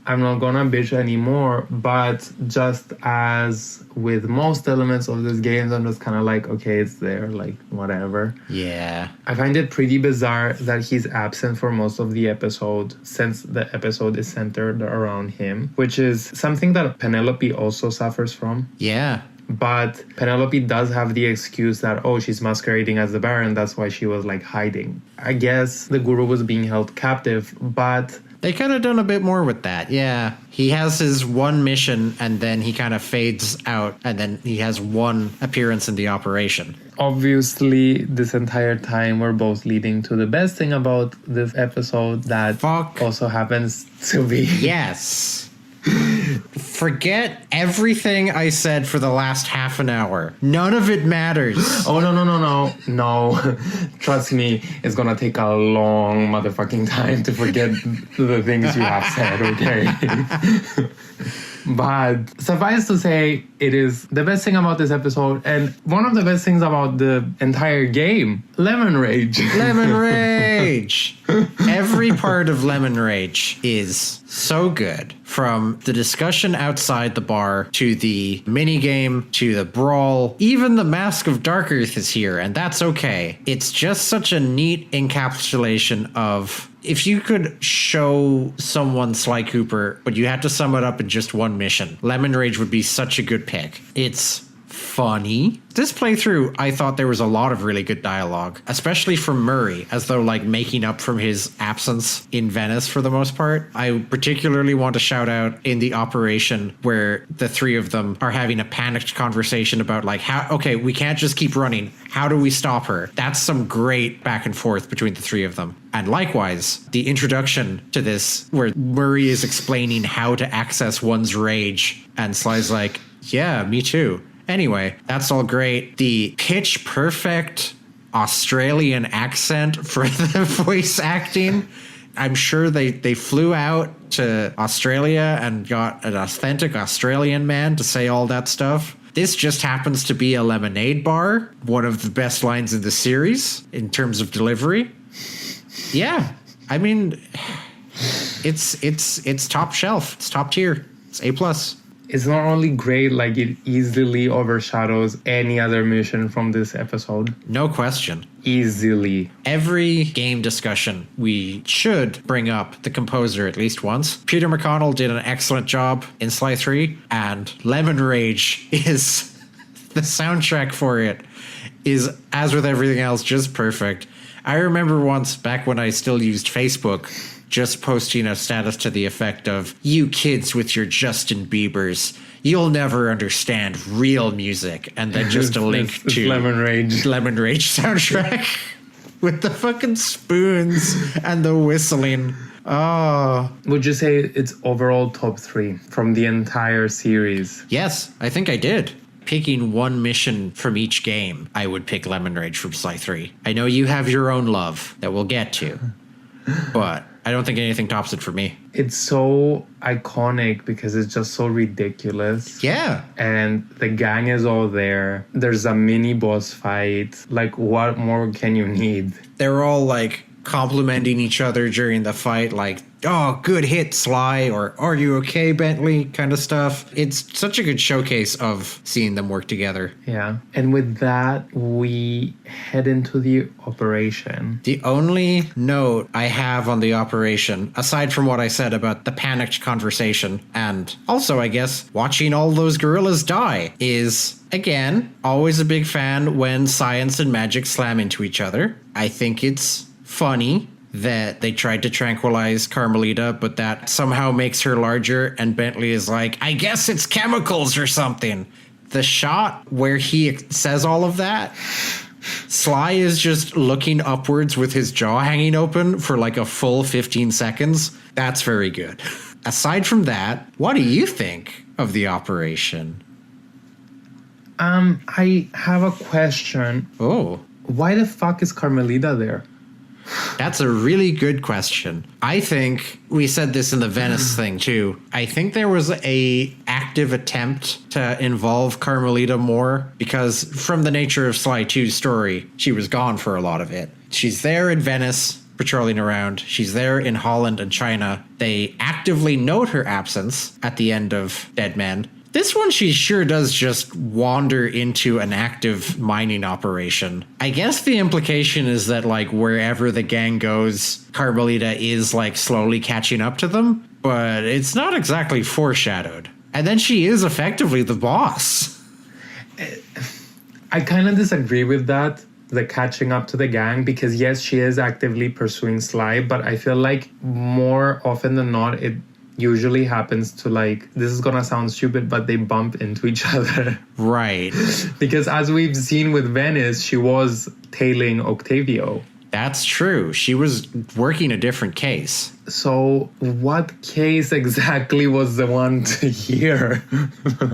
I'm not gonna bitch anymore, but just as with most elements of this game, I'm just kind of like, okay, it's there, like, whatever. Yeah. I find it pretty bizarre that he's absent for most of the episode, since the episode is centered around him, which is something that Penelope also suffers from. Yeah. But Penelope does have the excuse that, oh, she's masquerading as the Baron, that's why she was, like, hiding. I guess the Guru was being held captive, but they could have done a bit more with that, yeah. He has his one mission, and then he kind of fades out, and then he has one appearance in the operation. Obviously, this entire time, we're both leading to the best thing about this episode that also happens to be... Yes. Forget everything I said for the last half an hour. None of it matters. Oh, no. Trust me, it's gonna take a long motherfucking time to forget the things you have said, okay? But suffice to say, it is the best thing about this episode, and one of the best things about the entire game, Lemon Rage. Lemon Rage! Every part of Lemon Rage is so good. From the discussion outside the bar, to the minigame, to the brawl, even the Mask of Dark Earth is here, and that's okay. It's just such a neat encapsulation of... If you could show someone Sly Cooper, but you had to sum it up in just one mission, Lemon Rage would be such a good pick. It's funny. This playthrough, I thought there was a lot of really good dialogue, especially from Murray, as though, like, making up from his absence in Venice for the most part. I particularly want to shout out in the operation where the three of them are having a panicked conversation about, like, how, okay, we can't just keep running. How do we stop her? That's some great back and forth between the three of them. And likewise, the introduction to this, where Murray is explaining how to access one's rage, and Sly's like, yeah, me too. Anyway, that's all great. The pitch perfect Australian accent for the voice acting. I'm sure they flew out to Australia and got an authentic Australian man to say all that stuff. This just happens to be a lemonade bar. One of the best lines in the series in terms of delivery. Yeah, I mean, it's top shelf. It's top tier. It's A+. It's not only great, like, it easily overshadows any other mission from this episode. No question. Easily. Every game discussion, we should bring up the composer at least once. Peter McConnell did an excellent job in Sly 3, and Lemon Rage is... the soundtrack for it is, as with everything else, just perfect. I remember once, back when I still used Facebook, just posting a status to the effect of, you kids with your Justin Biebers, you'll never understand real music. And then just a link to Lemon Rage soundtrack with the fucking spoons and the whistling. Oh. Would you say it's overall top 3 from the entire series? Yes, I think I did. picking one mission from each game, I would pick Lemon Rage from Sly 3. I know you have your own love that we'll get to, but I don't think anything tops it for me. It's so iconic because it's just so ridiculous. Yeah. And the gang is all there. There's a mini boss fight. Like, what more can you need? They're all like complimenting each other during the fight, like, oh, good hit, Sly, or are you okay, Bentley, kind of stuff. It's such a good showcase of seeing them work together. Yeah. And with that, we head into the operation. The only note I have on the operation, aside from what I said about the panicked conversation, and also, I guess, watching all those gorillas die, is, again, always a big fan when science and magic slam into each other. I think it's funny that they tried to tranquilize Carmelita, but that somehow makes her larger, and Bentley is like, I guess it's chemicals or something. The shot where he says all of that, Sly is just looking upwards with his jaw hanging open for like a full 15 seconds. That's very good. Aside from that, what do you think of the operation? I have a question. Oh. Why the fuck is Carmelita there? That's a really good question. I think we said this in the Venice thing too. I think there was a active attempt to involve Carmelita more because from the nature of Sly 2's story, she was gone for a lot of it. She's there in Venice patrolling around. She's there in Holland and China. They actively note her absence at the end of Dead Men. This one, she sure does just wander into an active mining operation. I guess the implication is that, like, wherever the gang goes, Carmelita is, like, slowly catching up to them, but it's not exactly foreshadowed. And then she is effectively the boss. I kind of disagree with that, the catching up to the gang, because yes, she is actively pursuing Sly, but I feel like more often than not, it usually happens to, like, this is gonna sound stupid, but they bump into each other. Right. Because as we've seen with Venice, she was tailing Octavio. That's true. She was working a different case. So what case exactly was the one to hear?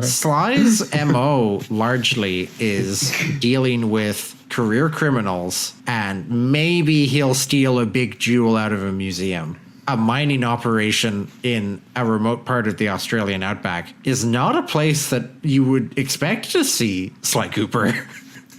Sly's MO largely is dealing with career criminals, and maybe he'll steal a big jewel out of a museum. A mining operation in a remote part of the Australian outback is not a place that you would expect to see Sly Cooper.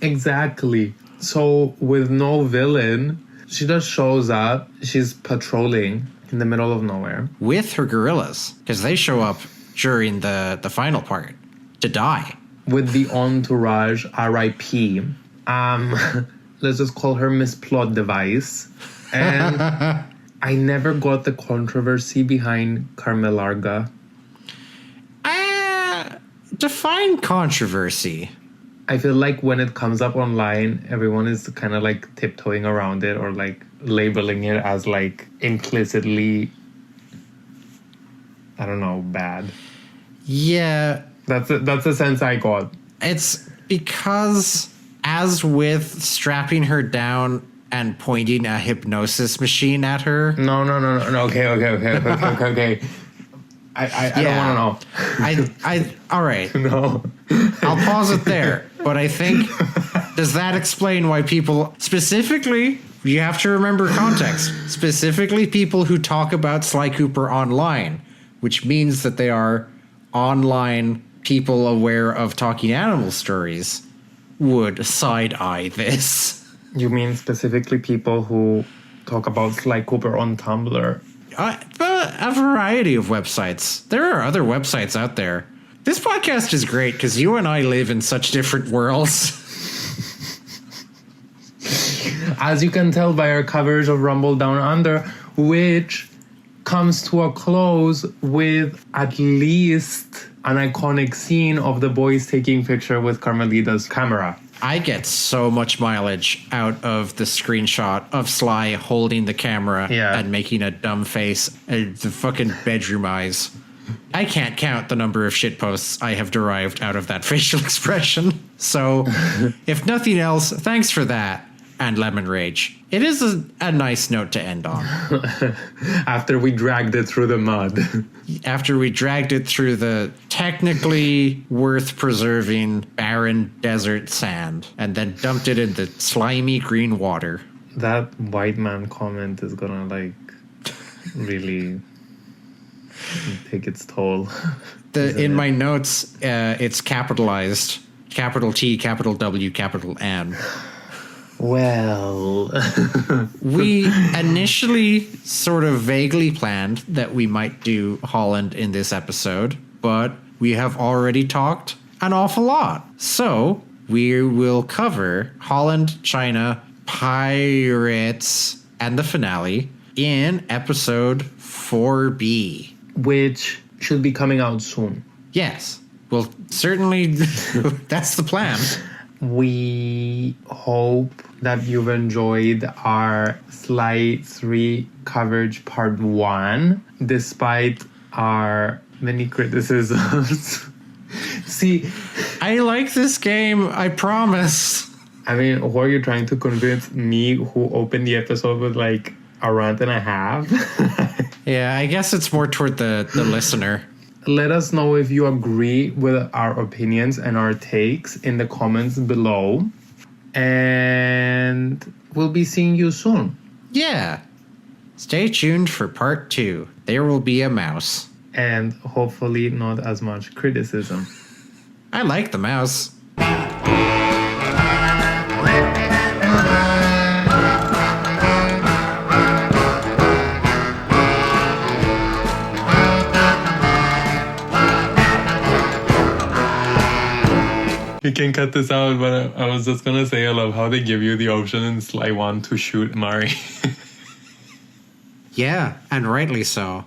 Exactly. So with no villain, she just shows up. She's patrolling in the middle of nowhere. With her gorillas, because they show up during the final part to die. With the entourage, R.I.P. Let's just call her Miss Plot Device. And I never got the controversy behind Carmelarga. Define controversy. I feel like when it comes up online, everyone is kind of like tiptoeing around it or like labeling it as like implicitly, I don't know, bad. Yeah. That's the sense I got. It's because, as with strapping her down and pointing a hypnosis machine at her. No. Okay. I don't want to know. All right. No. I'll pause it there. But I think, does that explain why people, specifically, you have to remember context, specifically people who talk about Sly Cooper online, which means that they are online people aware of talking animal stories, would side-eye this. You mean specifically people who talk about Sly Cooper on Tumblr? A variety of websites. There are other websites out there. This podcast is great because you and I live in such different worlds. As you can tell by our coverage of Rumble Down Under, which comes to a close with at least an iconic scene of the boys taking picture with Carmelita's camera. I get so much mileage out of the screenshot of Sly holding the camera and making a dumb face and the fucking bedroom eyes. I can't count the number of shitposts I have derived out of that facial expression. So, if nothing else, thanks for that. and Lemon Rage. It is a nice note to end on. After we dragged it through the mud. After we dragged it through the technically worth preserving barren desert sand and then dumped it in the slimy green water. That white man comment is gonna like really take its toll. In my notes, it's capitalized. Capital T, capital W, capital N. Well, we initially sort of vaguely planned that we might do Holland in this episode, but we have already talked an awful lot. So we will cover Holland, China, Pirates, and the finale in episode 4B. Which should be coming out soon. Yes. Well, certainly that's the plan. We hope that you've enjoyed our Sly 3 coverage part 1, despite our many criticisms. See, I like this game, I promise. I mean, who are you trying to convince? Me, who opened the episode with like a rant and a half? Yeah, I guess it's more toward the listener. Let us know if you agree with our opinions and our takes in the comments below. And we'll be seeing you soon. Yeah. Stay tuned for part 2. There will be a mouse. And hopefully not as much criticism. I like the mouse. You can cut this out, but I was just gonna say I love how they give you the option in Sly 1 to shoot Mari. Yeah, and rightly so.